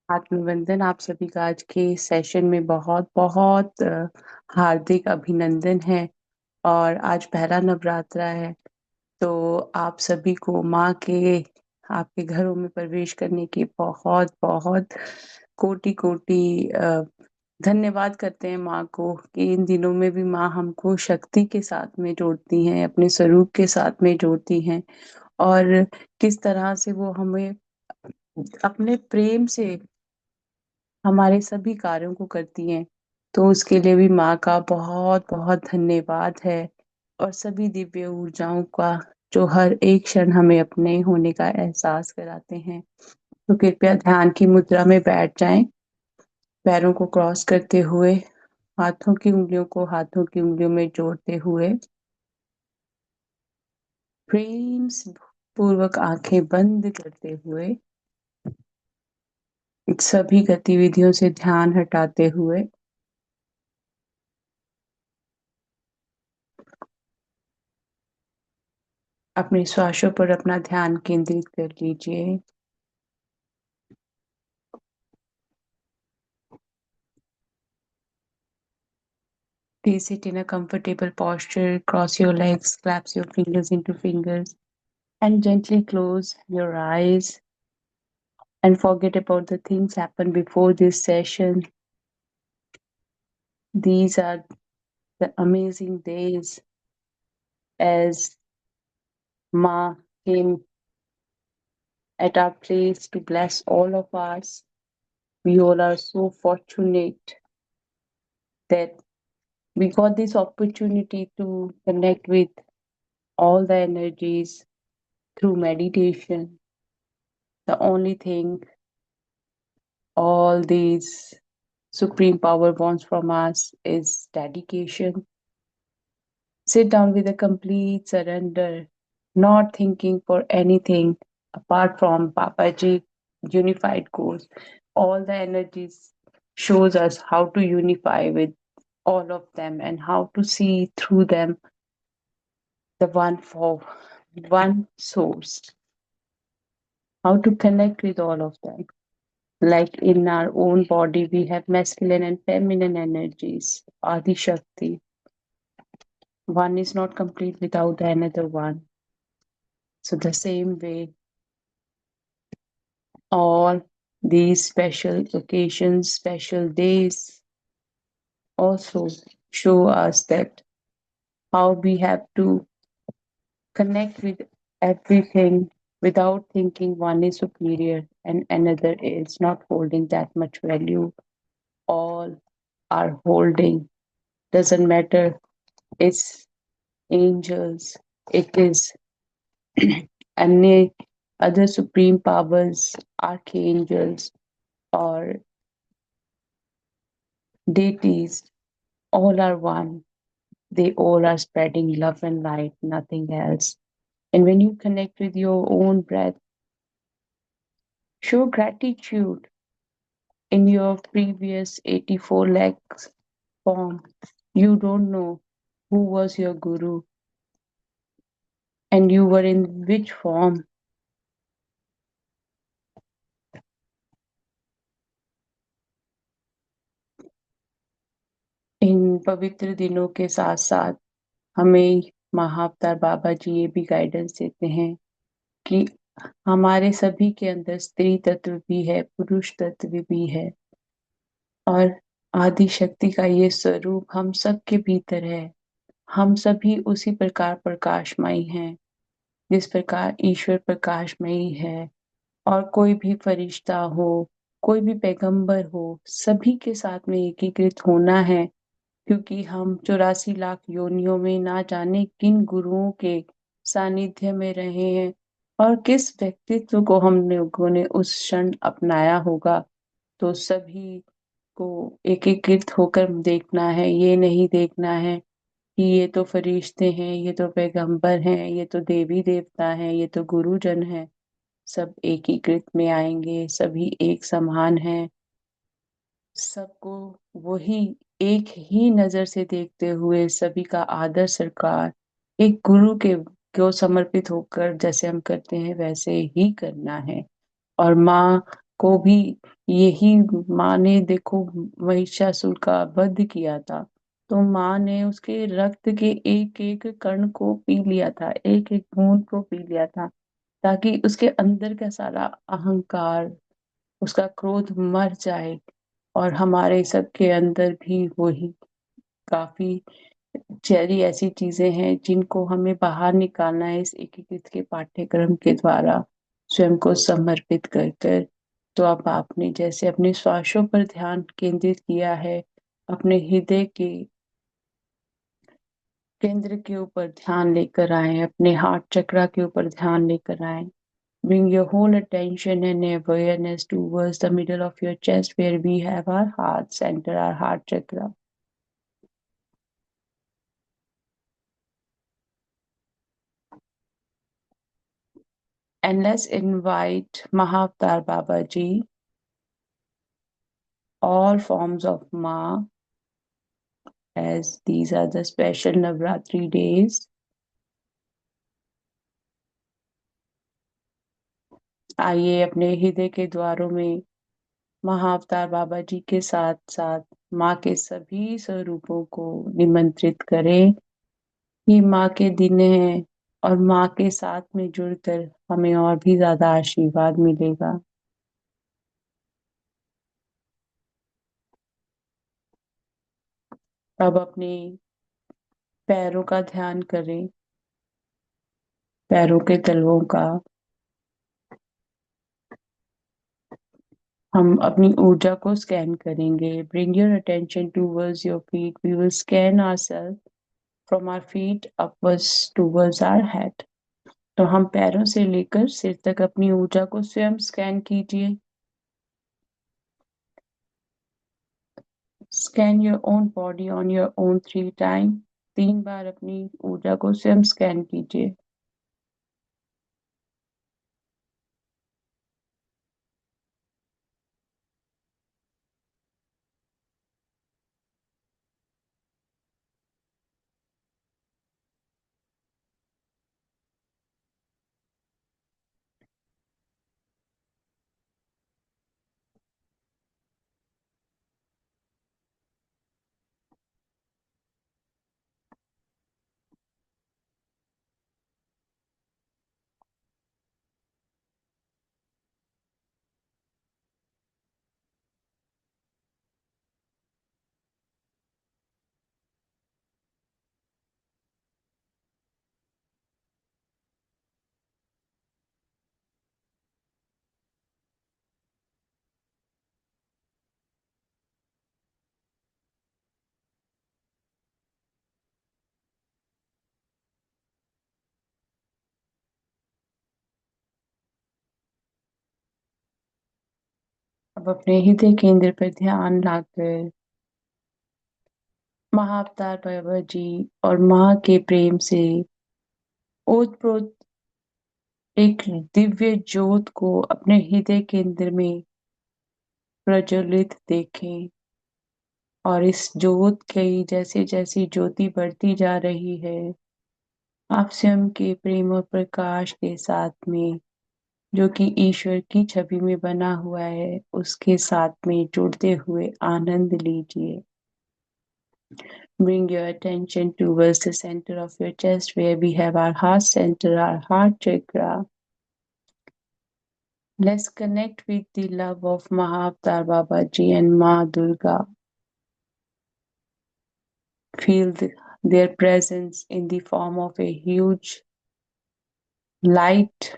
आत्मवंदन। आप सभी का आज के सेशन में बहुत बहुत हार्दिक अभिनंदन है। और आज पहला नवरात्रा है, तो आप सभी को माँ के आपके घरों में प्रवेश करने की बहुत बहुत कोटि कोटि धन्यवाद करते हैं माँ को कि इन दिनों में भी माँ हमको शक्ति के साथ में जोड़ती हैं, अपने स्वरूप के साथ में जोड़ती हैं। और किस तरह से वो हमें अपने प्रेम से हमारे सभी कार्यों को करती हैं। तो उसके लिए भी माँ का बहुत बहुत धन्यवाद है। और सभी दिव्य ऊर्जाओं का जो हर एक क्षण हमें अपने होने का एहसास कराते हैं। तो कृपया ध्यान की मुद्रा में बैठ जाएं, पैरों को क्रॉस करते हुए, हाथों की उंगलियों को हाथों की उंगलियों में जोड़ते हुए, प्रेम से पूर्वक आंखें बंद करते हुए, सभी गतिविधियों से ध्यान हटाते हुए अपने श्वासों पर अपना ध्यान केंद्रित कर लीजिए। Please sit in a comfortable posture, cross your legs, clasp your fingers into fingers, and gently close your eyes and forget about the things happened before this session. These are the amazing days as Ma came at our place to bless all of us. We all are so fortunate that we got this opportunity to connect with all the energies through meditation. The only thing all these Supreme Power wants from us is dedication. Sit down with a complete surrender, not thinking for anything apart from Papaji unified goals. All the energies shows us how to unify with all of them and how to see through them the one for one source, how to connect with all of them. Like in our own body, we have masculine and feminine energies, Adi Shakti. One is not complete without the another one. So, the same way, all these special occasions, special days also show us that how we have to connect with everything without thinking one is superior and another is not holding that much value. All are holding, doesn't matter. It's angels, it is any other supreme powers, archangels, or deities, all are one. They all are spreading love and light, nothing else. And when you connect with your own breath, show gratitude in your previous 84 lakhs form. You don't know who was your guru and you were in which form. इन पवित्र दिनों के साथ साथ हमें महाअवतार बाबा जी ये भी guidance देते हैं कि हमारे सभी के अंदर स्त्री तत्व भी है, पुरुष तत्व भी है, और आदि शक्ति का ये स्वरूप हम सब के भीतर है। हम सभी उसी प्रकार प्रकाशमयी हैं जिस प्रकार ईश्वर प्रकाशमयी है। और कोई भी फरिश्ता हो, कोई भी पैगंबर हो, सभी के साथ में एकीकृत होना है, क्योंकि हम 84 लाख योनियों में ना जाने किन गुरुओं के सानिध्य में रहे हैं और किस व्यक्तित्व को हम लोगों ने उस क्षण अपनाया होगा। तो सभी को एकीकृत होकर देखना है, ये नहीं देखना है कि ये तो फरिश्ते हैं, ये तो पैगंबर हैं, ये तो देवी देवता हैं, ये तो गुरुजन हैं। सब एकीकृत में आएंगे, सभी एक समान हैं। सबको वही एक ही नजर से देखते हुए सभी का आदर सत्कार एक गुरु के को समर्पित होकर जैसे हम करते हैं वैसे ही करना है। और माँ को भी यही माँ ने देखो महिषासुर का वध किया था, तो माँ ने उसके रक्त के एक एक कण को पी लिया था, एक एक बूंद को पी लिया था, ताकि उसके अंदर का सारा अहंकार, उसका क्रोध मर जाए। और हमारे सबके अंदर भी वही काफी सारी ऐसी चीजें हैं जिनको हमें बाहर निकालना है इस एकीकृत के पाठ्यक्रम के द्वारा, स्वयं को समर्पित कर कर। तो अब आपने जैसे अपने श्वासों पर ध्यान केंद्रित किया है, अपने हृदय के केंद्र के ऊपर ध्यान लेकर आए, अपने हार्ट चक्रा के ऊपर ध्यान लेकर आए। Bring your whole attention and awareness towards the middle of your chest where we have our heart center, our heart chakra. And let's invite Mahavatar Babaji, all forms of Ma, as these are the special Navratri days. आइए अपने हृदय के द्वारों में महाअवतार बाबा जी के साथ साथ माँ के सभी स्वरूपों को निमंत्रित करें। ये माँ के दिन है और माँ के साथ में जुड़कर हमें और भी ज्यादा आशीर्वाद मिलेगा। अब अपने पैरों का ध्यान करें, पैरों के तलवों का। हम अपनी ऊर्जा को स्कैन करेंगे। Bring your attention towards your feet. We will scan ourselves from our feet upwards towards our head. तो हम पैरों से लेकर सिर तक अपनी ऊर्जा को स्वयं स्कैन कीजिए। Scan your own body on your own 3 times. 3 बार अपनी ऊर्जा को स्वयं स्कैन कीजिए। अब अपने हृदय केंद्र पर ध्यान लाकर महाअवतार बाबा जी और माँ के प्रेम से ओतप्रोत एक दिव्य ज्योत को अपने हृदय केंद्र में प्रज्वलित देखें। और इस ज्योत की जैसे जैसी ज्योति बढ़ती जा रही है, आप स्वयं के प्रेम और प्रकाश के साथ में, जो कि ईश्वर की छवि में बना हुआ है, उसके साथ में जुड़ते हुए आनंद लीजिए। Bring your attention towards the center of your chest where we have our heart center, our heart chakra. Let's connect with the love of Mahavatar Babaji and Ma Durga. Feel their presence in the form of a huge light,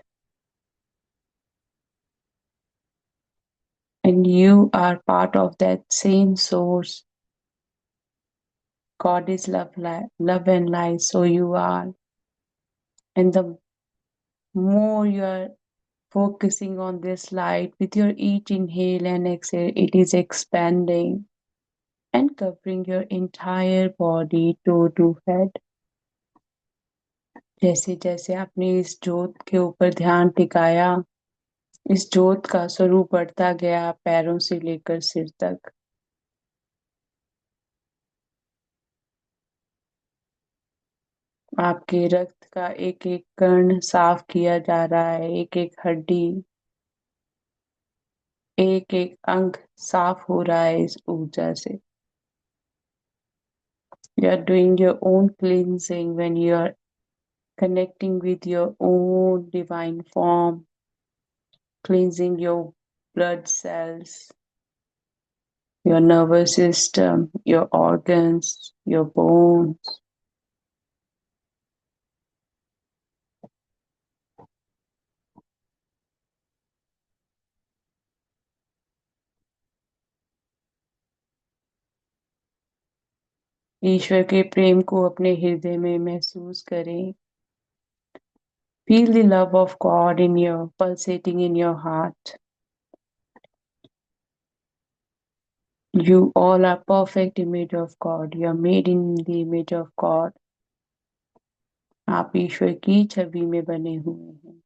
and you are part of that same source. God is love, love and light, so you are. And the more you are focusing on this light with your each inhale and exhale, it is expanding and covering your entire body, toe to head. जैसे जैसे आपने इस ज्योत के ऊपर ध्यान टिकाया, इस ज्योत का स्वरूप बढ़ता गया पैरों से लेकर सिर तक। आपके रक्त का एक एक कण साफ किया जा रहा है, एक एक हड्डी, एक एक अंग साफ हो रहा है इस ऊर्जा से. You are doing your own cleansing when you are connecting with your own divine form, cleansing your blood cells, your nervous system, your organs, your bones. ईश्वर के प्रेम को अपने हृदय में महसूस करें. Feel the love of God in your pulsating in your heart. You all are perfect image of God. You are made in the image of God. आप ईश्वर की छवि में बने हुए हैं.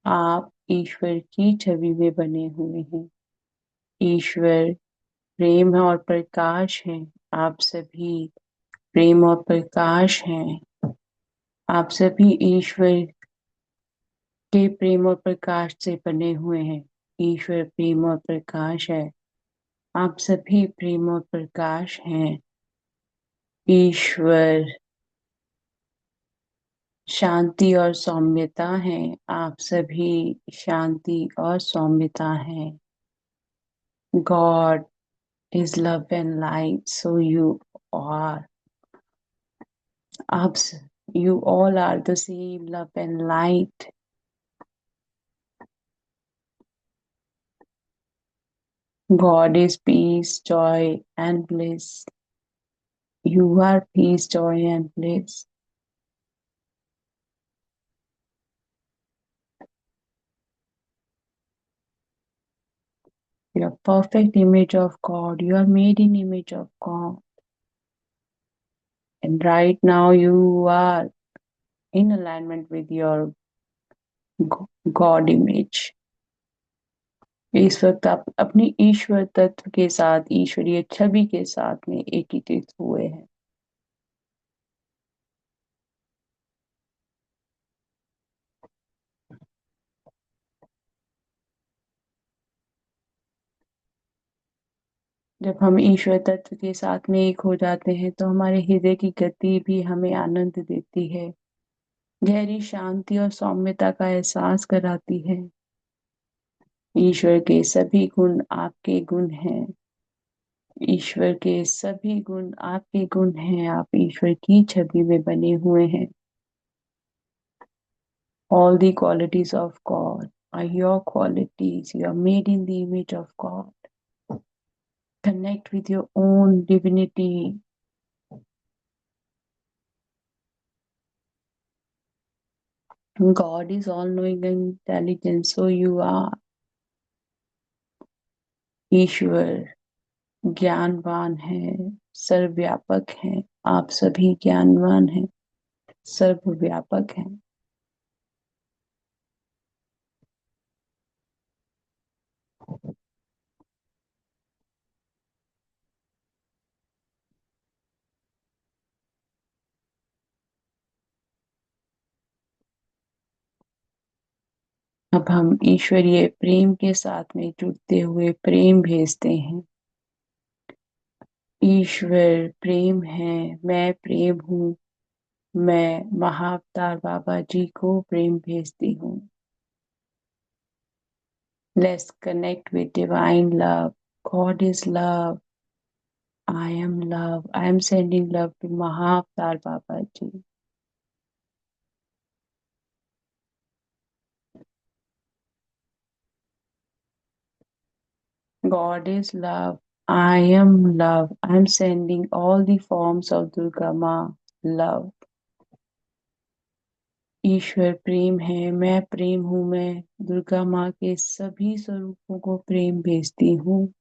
आप ईश्वर की छवि में बने हुए हैं. ईश्वर प्रेम और प्रकाश है. आप सभी प्रेम और प्रकाश हैं. आप सभी ईश्वर के प्रेम और प्रकाश से बने हुए हैं. ईश्वर प्रेम और प्रकाश है. आप सभी प्रेम और प्रकाश हैं. ईश्वर शांति और सौम्यता है. आप सभी शांति और सौम्यता हैं. God is love and light, so you are. आप you all are the same love and light. God is peace, joy, and bliss. You are peace, joy, and bliss. You are perfect image of God. You are made in image of God. And right now you are in alignment with your God image. इस वक्त आप अपनी ईश्वर तत्व के साथ, ईश्वरीय छवि के साथ में एकीकृत हुए हैं. जब हम ईश्वर तत्व के साथ में एक हो जाते हैं तो हमारे हृदय की गति भी हमें आनंद देती है, गहरी शांति और सौम्यता का एहसास कराती है. ईश्वर के सभी गुण आपके गुण हैं. ईश्वर के सभी गुण आपके गुण हैं. आप ईश्वर की छवि में बने हुए हैं. All the qualities of God are your qualities. You are made in the image of God. Connect with your own divinity. God is all knowing and intelligent, so you are. ईश्वर ज्ञानवान है, सर्वव्यापक है. आप सभी ज्ञानवान हैं, सर्वव्यापक हैं. अब हम ईश्वरीय प्रेम के साथ में जुड़ते हुए प्रेम भेजते हैं. ईश्वर प्रेम है. मैं प्रेम हूँ. मैं महाअवतार बाबा जी को प्रेम भेजती हूँ. Let's connect with divine love. God is love. I am love. I am sending love to Mahavatar Baba Ji. God is love. I am love. I am sending all the forms of Durga Ma love. ईश्वर प्रेम है. मैं प्रेम हूँ. मैं दुर्गा माँ के सभी स्वरूपों को प्रेम भेजती हूँ.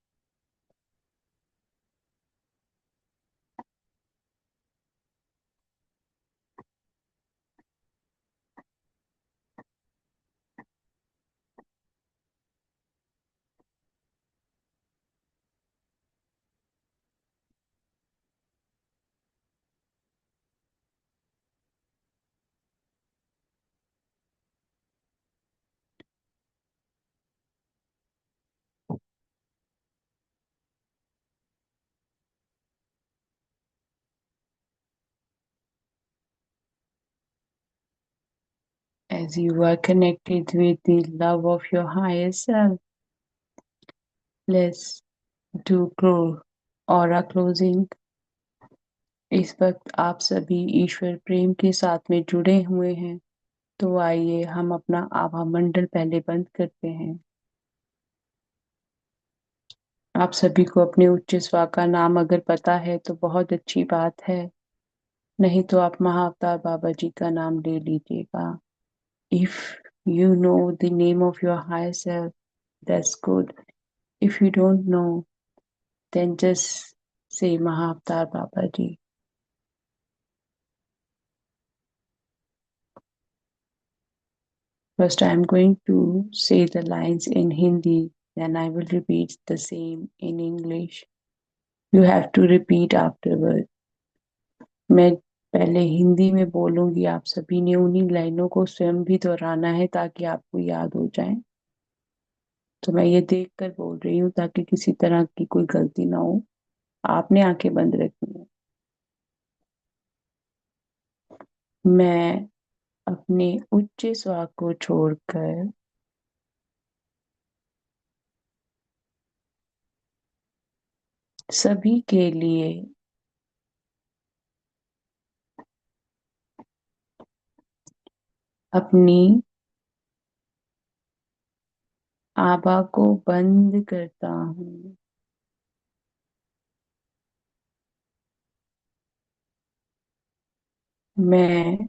As you are connected with the love of your higher self, let's do aura closing. इस वक्त आप सभी ईश्वर प्रेम के साथ में जुड़े हुए हैं, तो आइए हम अपना आभा मंडल पहले बंद करते हैं। आप सभी को अपने उच्च स्वा का नाम अगर पता है तो बहुत अच्छी बात है, नहीं तो आप महाअवतार बाबा जी का नाम ले लीजिएगा। If you know the name of your higher self, that's good. If you don't know, then just say Mahavatar Babaji. First, I'm going to say the lines in Hindi, then I will repeat the same in English. You have to repeat afterward. मैं पहले हिंदी में बोलूंगी, आप सभी ने उन्हीं लाइनों को स्वयं भी दोहराना है ताकि आपको याद हो जाए। तो मैं ये देख कर बोल रही हूँ ताकि किसी तरह की कोई गलती ना हो। आपने आंखें बंद रखनी है। मैं अपने उच्च स्वर को छोड़कर सभी के लिए अपनी आभा को बंद करता हूँ। मैं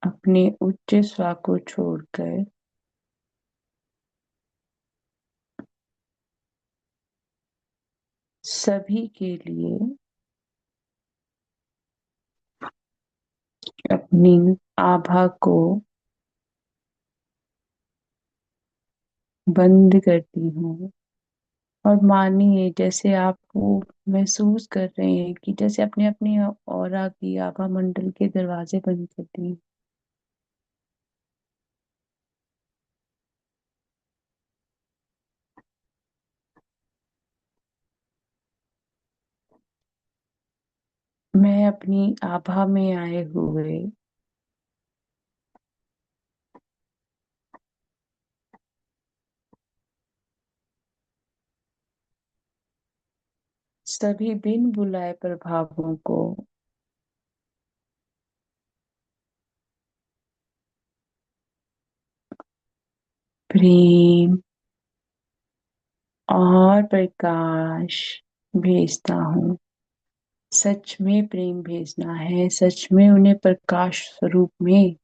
अपने उच्च स्वर को छोड़कर सभी के लिए अपनी आभा को बंद करती हूँ। और मानिए जैसे आप वो महसूस कर रहे हैं कि जैसे अपने अपनी ऑरा की आभा मंडल के दरवाजे बंद कर दिए। मैं अपनी आभा में आए हुए सभी बिन बुलाए प्रभावों को प्रेम और प्रकाश भेजता हूँ। सच में प्रेम भेजना है, सच में उन्हें प्रकाश स्वरूप में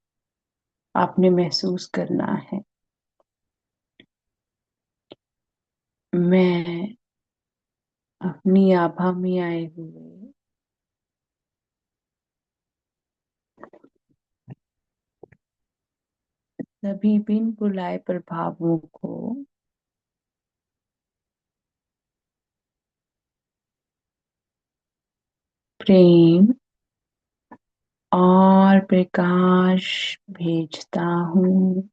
आपने महसूस करना है। मैं अपनी आभा में आए हुए सभी बिन बुलाए प्रभावों को प्रेम और प्रकाश भेजता हूँ।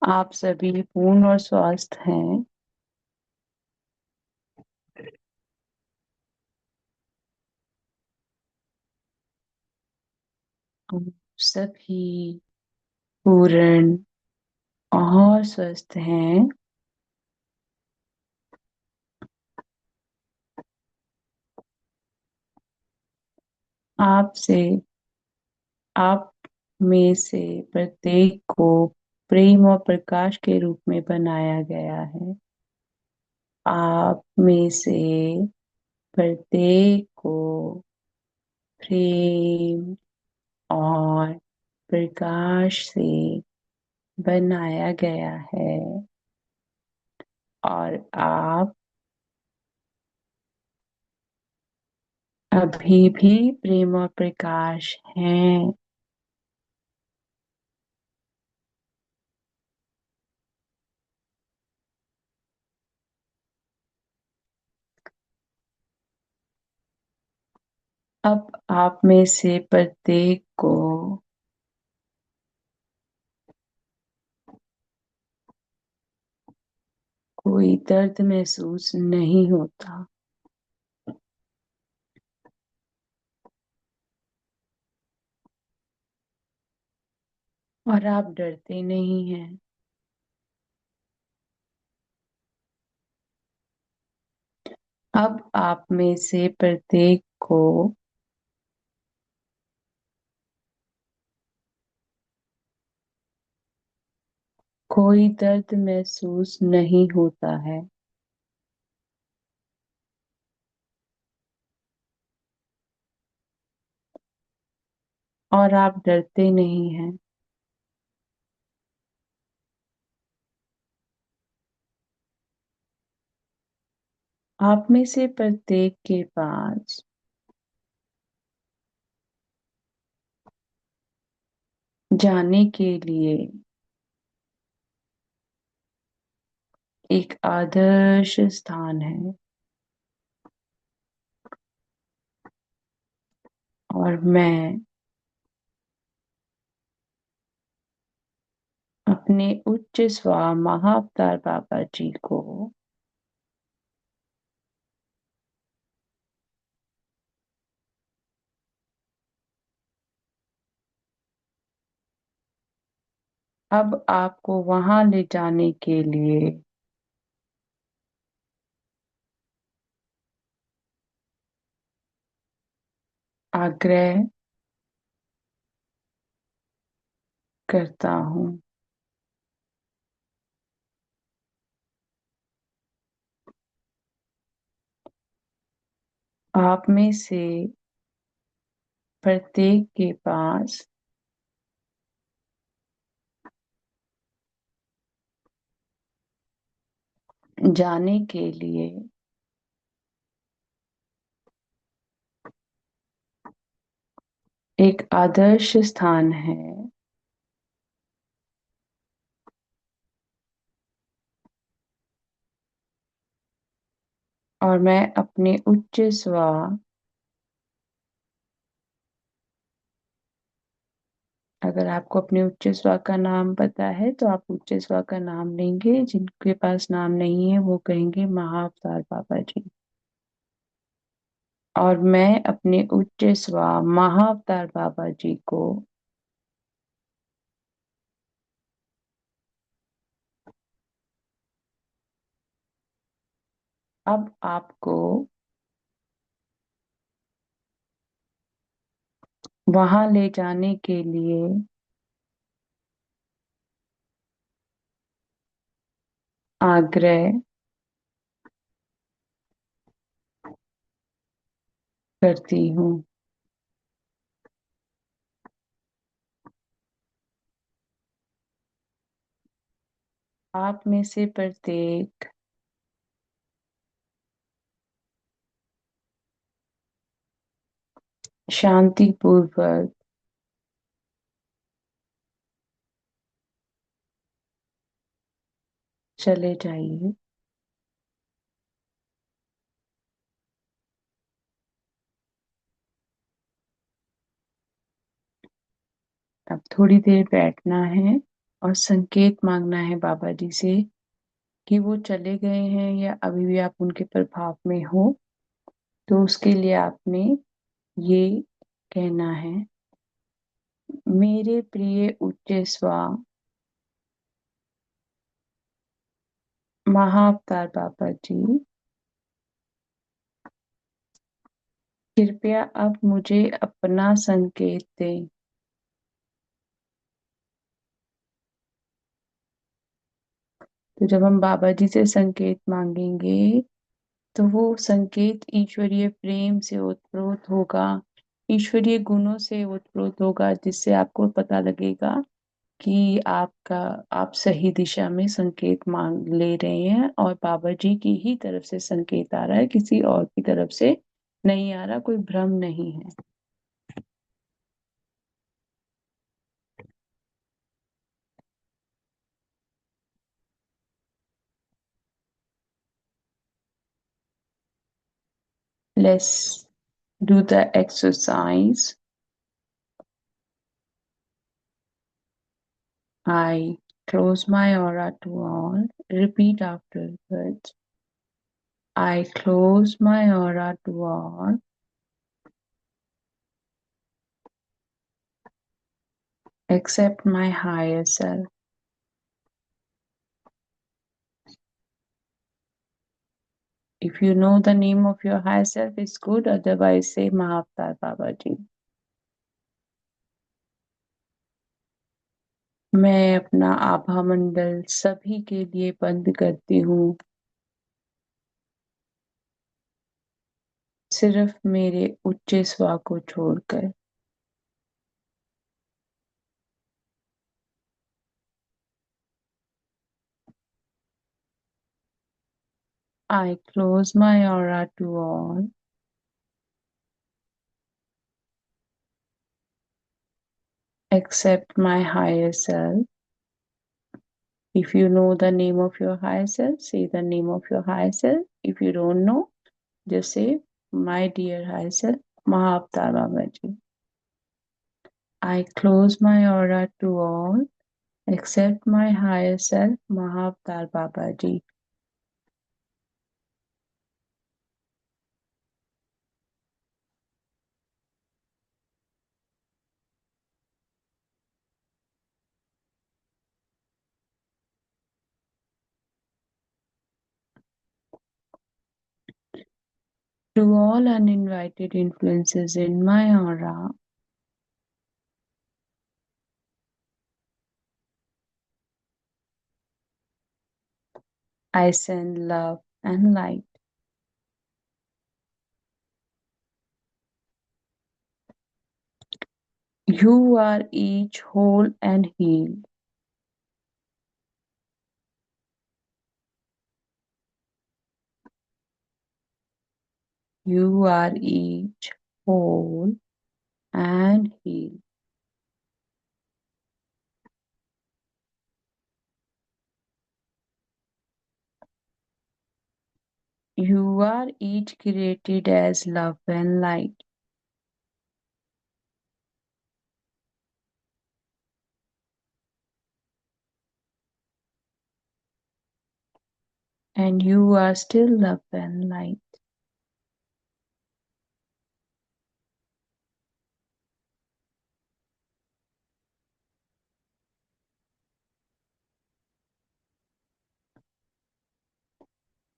आप सभी पूर्ण और स्वस्थ हैं। आप सभी पूर्ण और स्वस्थ हैं। आपसे आप में से प्रत्येक को प्रेम और प्रकाश के रूप में बनाया गया है। आप में से प्रत्येक को प्रेम और प्रकाश से बनाया गया है। और आप अभी भी प्रेम और प्रकाश हैं। अब आप में से प्रत्येक को कोई दर्द महसूस नहीं होता और आप डरते नहीं हैं। अब आप में से प्रत्येक को कोई दर्द महसूस नहीं होता है और आप डरते नहीं हैं। आप में से प्रत्येक के पास जाने के लिए एक आदर्श स्थान है और मैं अपने उच्च स्व महाअवतार बाबा जी को अब आपको वहां ले जाने के लिए आग्रह करता हूँ। आप में से प्रत्येक के पास जाने के लिए एक आदर्श स्थान है और मैं अपने उच्च स्व अगर आपको अपने उच्च स्व का नाम पता है तो आप उच्च स्व का नाम लेंगे, जिनके पास नाम नहीं है वो कहेंगे महाअवतार बाबा जी। और मैं अपने उच्च स्व महाअवतार बाबा जी को अब आपको वहां ले जाने के लिए आग्रह करती हूँ। आप में से प्रत्येक शांति पूर्वक चले जाइए। अब थोड़ी देर बैठना है और संकेत मांगना है बाबा जी से कि वो चले गए हैं या अभी भी आप उनके प्रभाव में हो। तो उसके लिए आपने ये कहना है, मेरे प्रिय उच्च स्व महाअवतार बाबा जी, कृपया अब मुझे अपना संकेत दें। तो जब हम बाबा जी से संकेत मांगेंगे तो वो संकेत ईश्वरीय प्रेम से ओतप्रोत होगा, ईश्वरीय गुणों से ओतप्रोत होगा, जिससे आपको पता लगेगा कि आप सही दिशा में संकेत मांग ले रहे हैं और बाबा जी की ही तरफ से संकेत आ रहा है, किसी और की तरफ से नहीं आ रहा, कोई भ्रम नहीं है। Let's do the exercise. I close my aura to all. Repeat afterwards. I close my aura to all. Except my higher self. If you know the name of your higher self, it's good. Otherwise, say Mahavtar Babaji. मैं अपना आभा मंडल सभी के लिए बंद करती हूँ, सिर्फ मेरे उच्च स्व को छोड़कर। I close my aura to all. Except my higher self. If you know the name of your higher self, say the name of your higher self. If you don't know, just say, my dear higher self, Mahavtar Babaji. I close my aura to all, except my higher self, Mahavtar Babaji. To all uninvited influences in my aura, I send love and light. You are each whole and healed. You are each whole and healed. You are each created as love and light. And you are still love and light.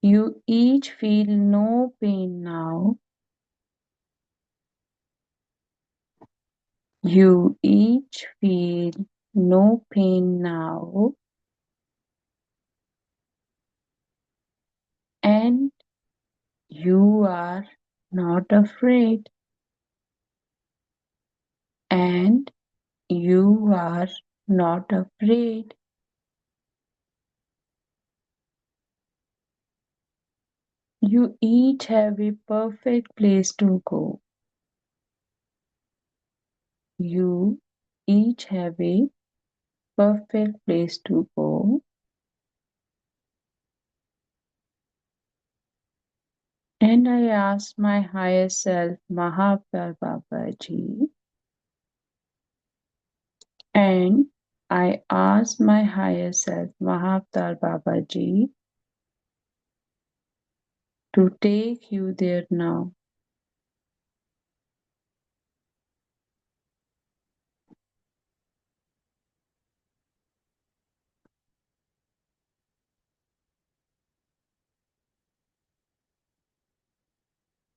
You each feel no pain now. You each feel no pain now. And you are not afraid. And you are not afraid. You each have a perfect place to go. You each have a perfect place to go. And I ask my higher self, Mahavtar Babaji, and I ask my higher self, Mahavtar Babaji, to take you there now.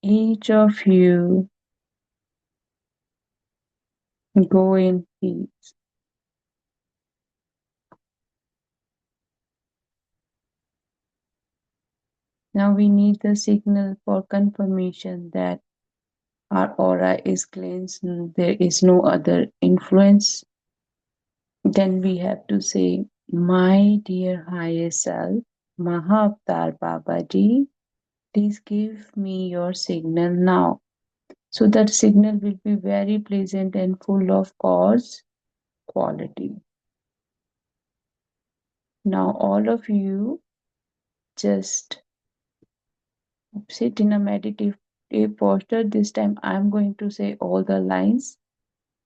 Each of you go in peace. Now we need the signal for confirmation that our aura is cleansed and there is no other influence. Then we have to say, my dear higher self, Mahavtar Babaji, please give me your signal now. So that signal will be very pleasant and full of cause quality. Now all of you just sit in a meditative posture. This time I'm going to say all the lines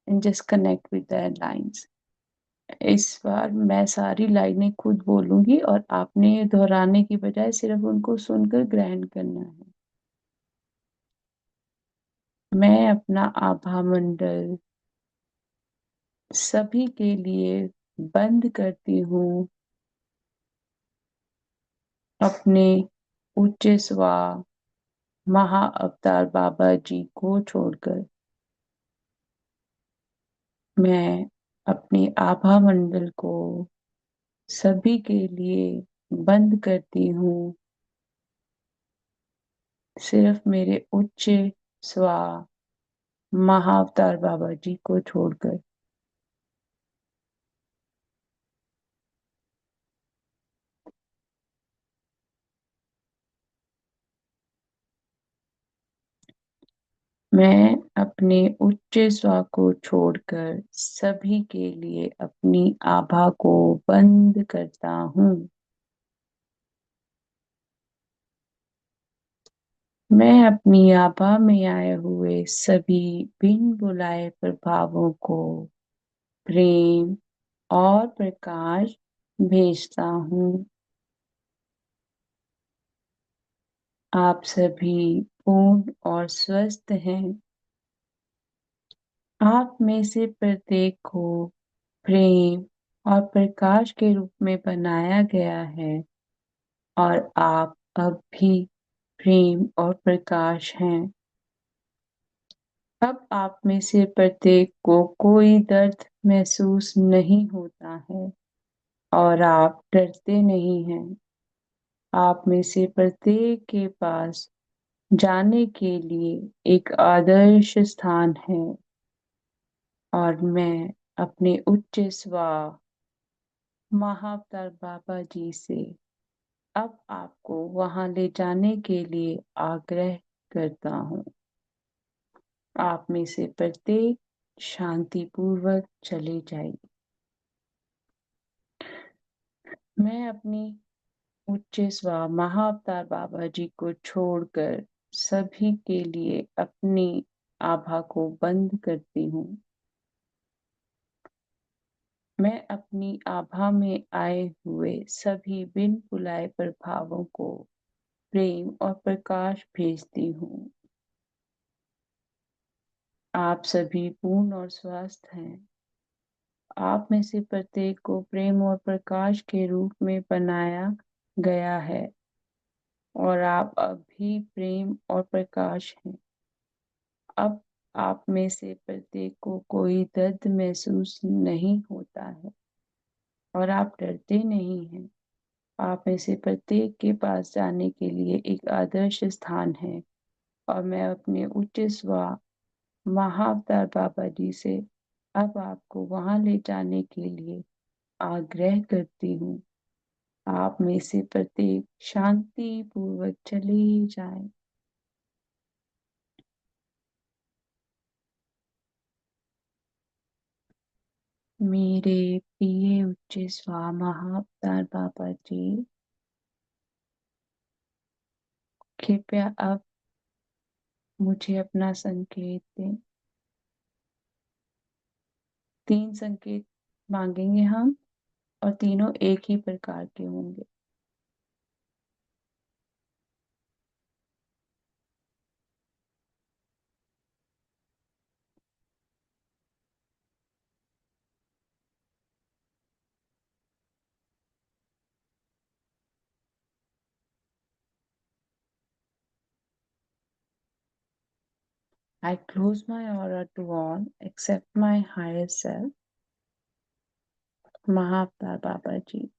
and just connect with the lines. इस बार मैं सारी लाइनें खुद बोलूंगी और आपने दोहराने की बजाय सिर्फ उनको सुनकर ग्रहण करना है। मैं अपना आभा मंडल सभी के लिए बंद करती हूँ अपने उच्च स्वा महा अवतार बाबा जी को छोड़कर। मैं अपने आभा मंडल को सभी के लिए बंद करती हूँ सिर्फ मेरे उच्च स्वा महाअवतार बाबा जी को छोड़कर। मैं अपने उच्च स्व को छोड़कर सभी के लिए अपनी आभा को बंद करता हूँ। मैं अपनी आभा में आए हुए सभी बिन बुलाए प्रभावों को प्रेम और प्रकाश भेजता हूँ। आप सभी पूर्ण और स्वस्थ हैं। आप में से प्रत्येक को प्रेम और प्रकाश के रूप में बनाया गया है और आप अब भी प्रेम और प्रकाश हैं। अब आप में से प्रत्येक को कोई दर्द महसूस नहीं होता है और आप डरते नहीं हैं। आप में से प्रत्येक के पास जाने के लिए एक आदर्श स्थान है और मैं अपने उच्च स्वा महाअवतार बाबा जी से अब आपको वहां ले जाने के लिए आग्रह करता हूँ। आप में से प्रत्येक शांतिपूर्वक चले जाइए। मैं अपनी उच्च स्व महाअवतार बाबा जी को छोड़कर सभी के लिए अपनी आभा को बंद करती हूँ। मैं अपनी आभा में आए हुए सभी बिन बुलाए प्रभावों को प्रेम और प्रकाश भेजती हूँ। आप सभी पूर्ण और स्वस्थ हैं। आप में से प्रत्येक को प्रेम और प्रकाश के रूप में बनाया गया है और आप अब भी प्रेम और प्रकाश हैं। अब आप में से प्रत्येक को कोई दर्द महसूस नहीं होता है और आप डरते नहीं हैं। आप में से प्रत्येक के पास जाने के लिए एक आदर्श स्थान है और मैं अपने उच्च स्व महाअवतार बाबा जी से अब आपको वहां ले जाने के लिए आग्रह करती हूँ। आप में से प्रत्येक शांति पूर्वक चले जाए। मेरे प्रिय उच्च स्वा महाअवतार बाबा जी, कृपया अब मुझे अपना संकेत दें। 3 संकेत मांगेंगे हम और तीनों एक ही प्रकार के होंगे। I close my aura to all except my higher self, Mahavatar Babaji.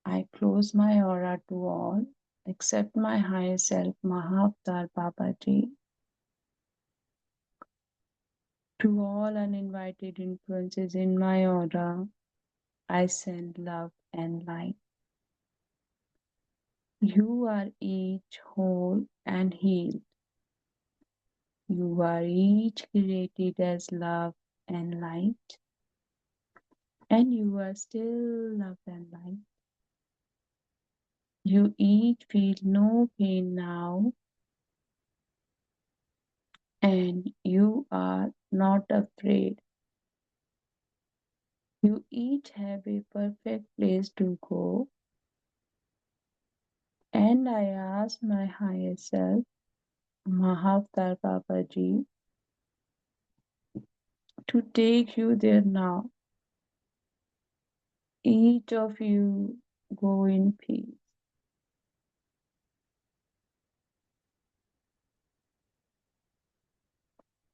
I close my aura to all except my higher self, Mahavatar Babaji. To all uninvited influences in my aura, I send love and light. You are each whole and healed. You are each created as love and light, and you are still love and light. You each feel no pain now, and you are not afraid. You each have a perfect place to go, and I ask my higher self, Mahavatar Babaji, to take you there now. Each of you go in peace.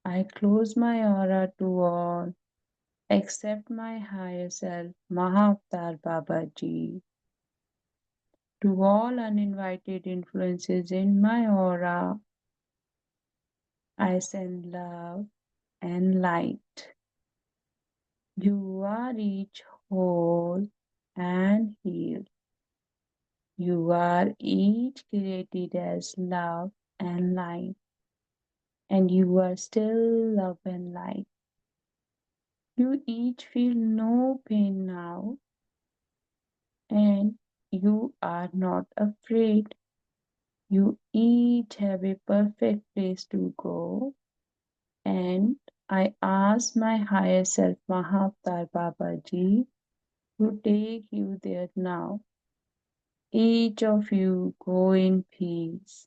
I close my aura to all except my higher self, Mahavatar Babaji. To all uninvited influences in my aura, I send love and light. You are each whole and healed. You are each created as love and light, and you are still love and light. You each feel no pain now, and you are not afraid. You each have a perfect place to go, and I ask my higher self, Mahavatar Babaji, to take you there now. Each of you go in peace.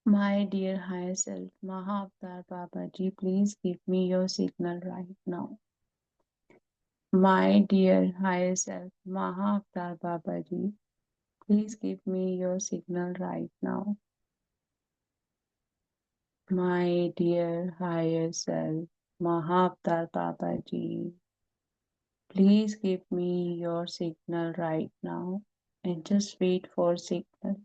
My dear higher self, Mahavatar Babaji, please give me your signal right now. My dear higher self, Mahavatar Babaji, please give me your signal right now. My dear higher self, Mahavatar Babaji, please give me your signal right now and just wait for signal.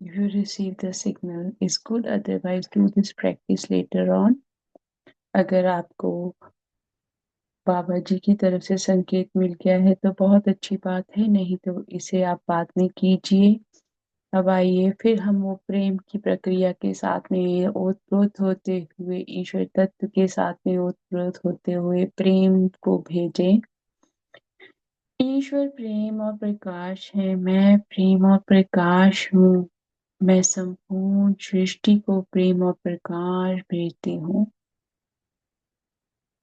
If you receive the signal, is good. Otherwise, do this practice later on. अगर आपको बाबा जी की तरफ से संकेत मिल गया है तो बहुत अच्छी बात है, नहीं तो इसे आप बाद में कीजिए। अब आइए फिर हम वो प्रेम की प्रक्रिया के साथ में ओतप्रोत होते हुए ईश्वर तत्व के साथ में ओतप्रोत होते हुए प्रेम को भेजें। ईश्वर प्रेम और प्रकाश है, मैं प्रेम और प्रकाश हूँ। मैं संपूर्ण सृष्टि को प्रेम और प्रकाश भेजती हूँ।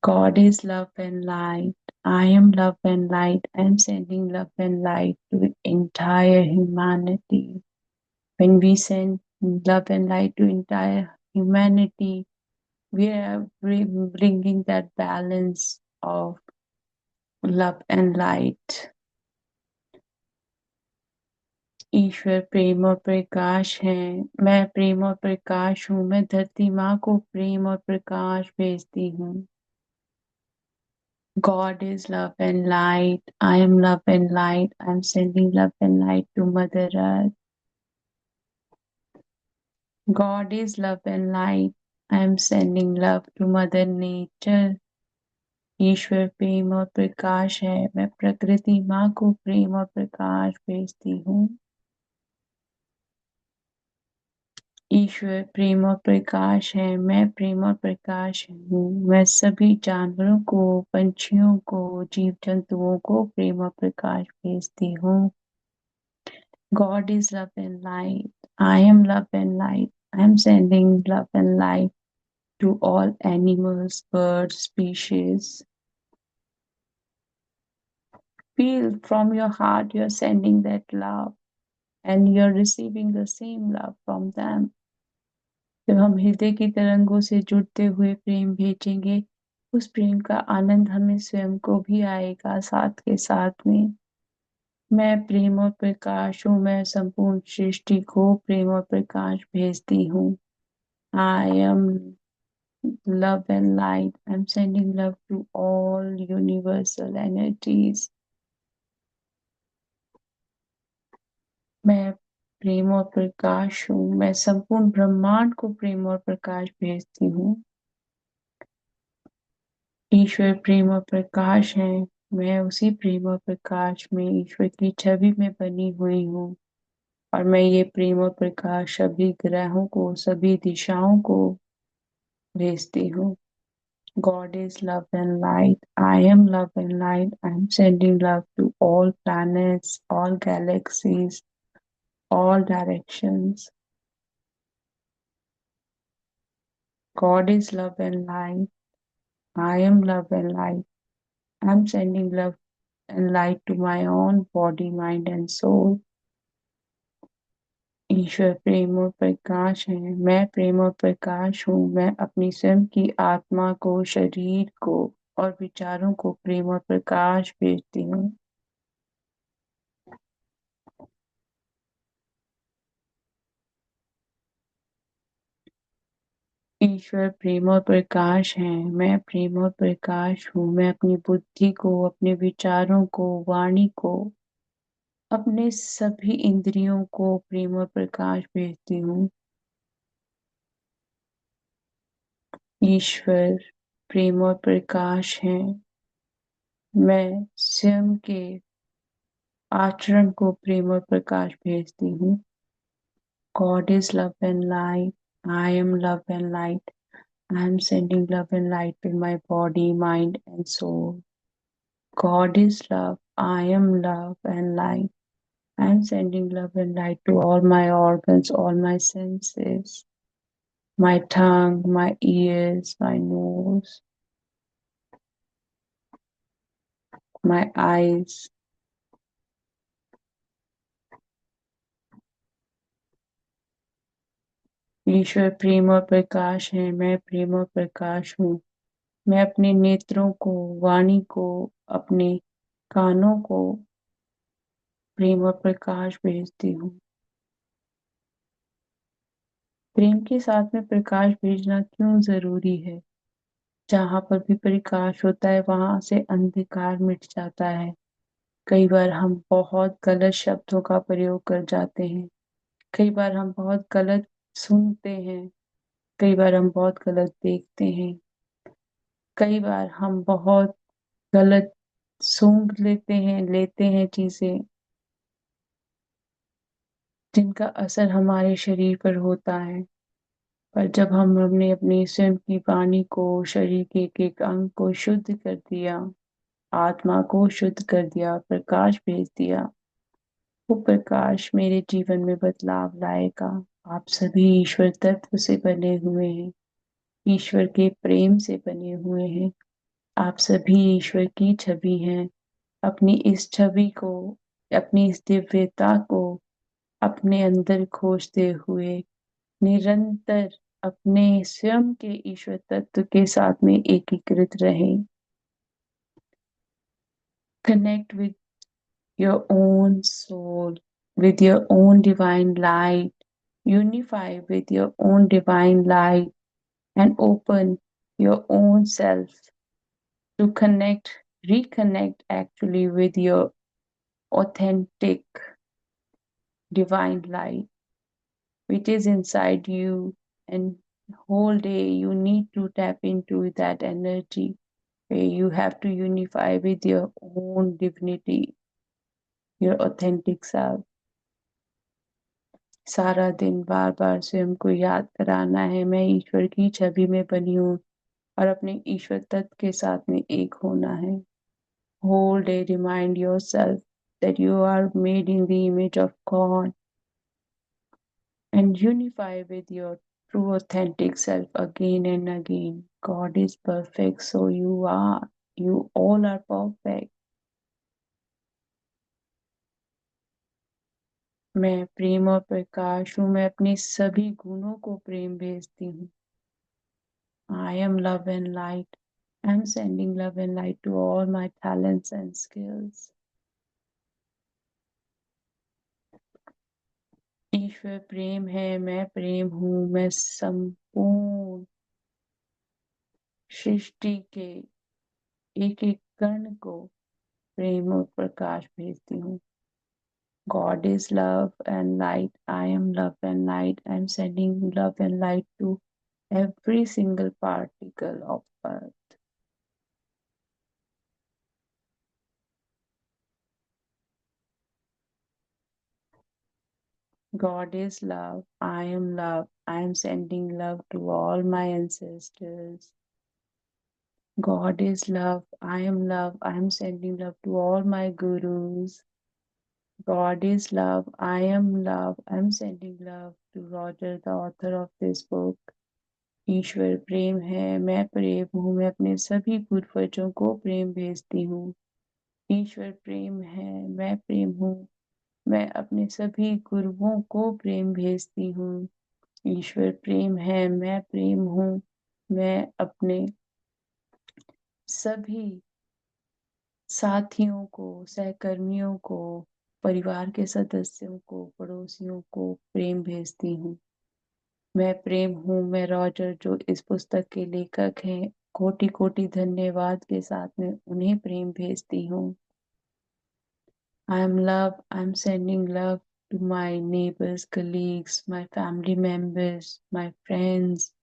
God is love and light. I am love and light. I am sending love and light to the entire humanity. When we send love and light to entire humanity, we are bringing that balance of love and light. ईश्वर प्रेम और प्रकाश है, मैं प्रेम और प्रकाश हूँ। मैं धरती माँ को प्रेम और प्रकाश भेजती हूँ। God is love and light. I am love and light. I am sending love and light to Mother Earth. God is love and light. I am sending love to Mother Nature. ईश्वर प्रेम और प्रकाश है, मैं प्रकृति माँ को प्रेम और प्रकाश भेजती हूँ। ईश्वर प्रेम और प्रकाश है, मैं प्रेम और प्रकाश हूँ। मैं सभी जानवरों को, पंछियों को, जीव जंतुओं को प्रेम और प्रकाश भेजती हूँ। God is love and light. I am love and light. I am sending love and light to all animals, birds, species. Feel from your heart you're sending that love and you're receiving the same love from them. जब हम हृदय की तरंगों से जुड़ते हुए प्रेम भेजेंगे, उस प्रेम का आनंद हमें स्वयं को भी आएगा साथ के साथ में। मैं प्रेम और प्रकाश हूँ, मैं संपूर्ण सृष्टि को प्रेम और प्रकाश भेजती हूँ। I am love and light. I'm sending love to all universal energies. मैं प्रेम और प्रकाश हूँ। मैं संपूर्ण ब्रह्मांड को प्रेम और प्रकाश भेजती हूँ। ईश्वर प्रेम और प्रकाश है। मैं उसी प्रेम और प्रकाश में ईश्वर की छवि में बनी हुई हूँ और मैं ये प्रेम और प्रकाश सभी ग्रहों को, सभी दिशाओं को भेजती हूँ। God is love and light. I am love and light. I am sending love to all planets, all galaxies, all directions. God is love and light. I am love and light. I am sending love and light to my own body, mind and soul. ईश्वर प्रेम और प्रकाश है। मैं प्रेम और प्रकाश हूँ। मैं अपनी स्वयं की आत्मा को, शरीर को और विचारों को प्रेम और प्रकाश भेजती हूँ। ईश्वर प्रेम और प्रकाश है। मैं प्रेम और प्रकाश हूँ। मैं अपनी बुद्धि को, अपने विचारों को, वाणी को, अपने सभी इंद्रियों को प्रेम और प्रकाश भेजती हूँ। ईश्वर प्रेम और प्रकाश है। मैं स्वयं के आचरण को प्रेम और प्रकाश भेजती हूँ। God is love and light. I am love and light. I am sending love and light to my body, mind and soul. God is love. I am love and light. I am sending love and light to all my organs, all my senses, my tongue, my ears, my nose, my eyes. ईश्वर प्रेम और प्रकाश है। मैं प्रेम और प्रकाश हूँ। मैं अपने नेत्रों को, वाणी को, अपने कानों को प्रेम और प्रकाश भेजती हूँ। प्रेम के साथ में प्रकाश भेजना क्यों जरूरी है? जहाँ पर भी प्रकाश होता है वहां से अंधकार मिट जाता है। कई बार हम बहुत गलत शब्दों का प्रयोग कर जाते हैं, कई बार हम बहुत गलत सुनते हैं, कई बार हम बहुत गलत देखते हैं, कई बार हम बहुत गलत सूंघ लेते हैं चीजें जिनका असर हमारे शरीर पर होता है। पर जब हमने अपने स्वयं की वाणी को, शरीर के एक-एक अंग को शुद्ध कर दिया, आत्मा को शुद्ध कर दिया, प्रकाश भेज दिया, वो प्रकाश मेरे जीवन में बदलाव लाएगा। आप सभी ईश्वर तत्व से बने हुए हैं, ईश्वर के प्रेम से बने हुए हैं। आप सभी ईश्वर की छवि हैं। अपनी इस छवि को, अपनी इस दिव्यता को अपने अंदर खोजते हुए निरंतर अपने स्वयं के ईश्वर तत्व के साथ में एकीकृत रहें। Connect with your own soul, with your own divine light. Unify with your own divine light and open your own self to reconnect actually with your authentic divine light, which is inside you. And whole day you need to tap into that energy where you have to unify with your own divinity, your authentic self. सारा दिन बार बार स्वयं को याद कराना है, मैं ईश्वर की छवि में बनी हूँ और अपने ईश्वर तत्व के साथ में एक होना है। Whole day remind yourself that you are made in the image of God and unify with your true authentic self again and again. God is perfect, so you are. You all are perfect. मैं प्रेम और प्रकाश हूँ, मैं अपने सभी गुणों को प्रेम भेजती हूँ। I am love and light. I am sending love and light to all my talents and skills. ईश्वर प्रेम है, मैं प्रेम हूँ, मैं संपूर्ण सृष्टि के एक एक कण को प्रेम और प्रकाश भेजती हूँ। God is love and light. I am love and light. I am sending love and light to every single particle of earth. God is love. I am love. I am sending love to all my ancestors. God is love. I am love. I am sending love to all my gurus. God is love. I am love. I am sending love to Roger, the author of this book. ईश्वर प्रेम है, मैं प्रेम हूँ, मैं अपने सभी पूर्वजों को प्रेम भेजती हूँ। ईश्वर प्रेम है, मैं प्रेम हूँ, मैं अपने सभी गुरुओं को प्रेम भेजती हूँ। ईश्वर प्रेम है, मैं प्रेम हूँ, मैं अपने सभी साथियों को, सहकर्मियों को, परिवार के सदस्यों को, पड़ोसियों को प्रेम भेजती हूँ। मैं प्रेम हूँ, मैं रॉजर जो इस पुस्तक के लेखक हैं, कोटि कोटि धन्यवाद के साथ में उन्हें प्रेम भेजती हूँ। I am love. I am sending love to my neighbors, colleagues, my family members, my friends.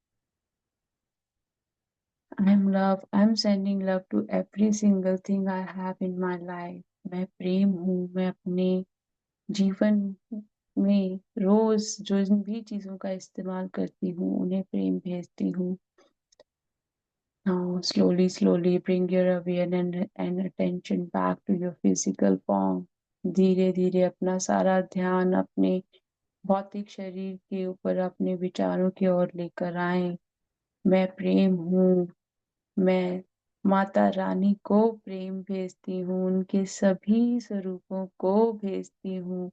I am love. I am sending love to every single thing I have in my life. मैं प्रेम हूँ, मैं अपने जीवन में रोज जो भी चीजों का इस्तेमाल करती हूँ उन्हें प्रेम भेजती हूँ। Now slowly bring your awareness and attention back to your physical form. धीरे धीरे अपना सारा ध्यान अपने भौतिक शरीर के ऊपर अपने विचारों की ओर लेकर आए। मैं प्रेम हूँ, मैं माता रानी को प्रेम भेजती हूँ, उनके सभी स्वरूपों को भेजती हूँ।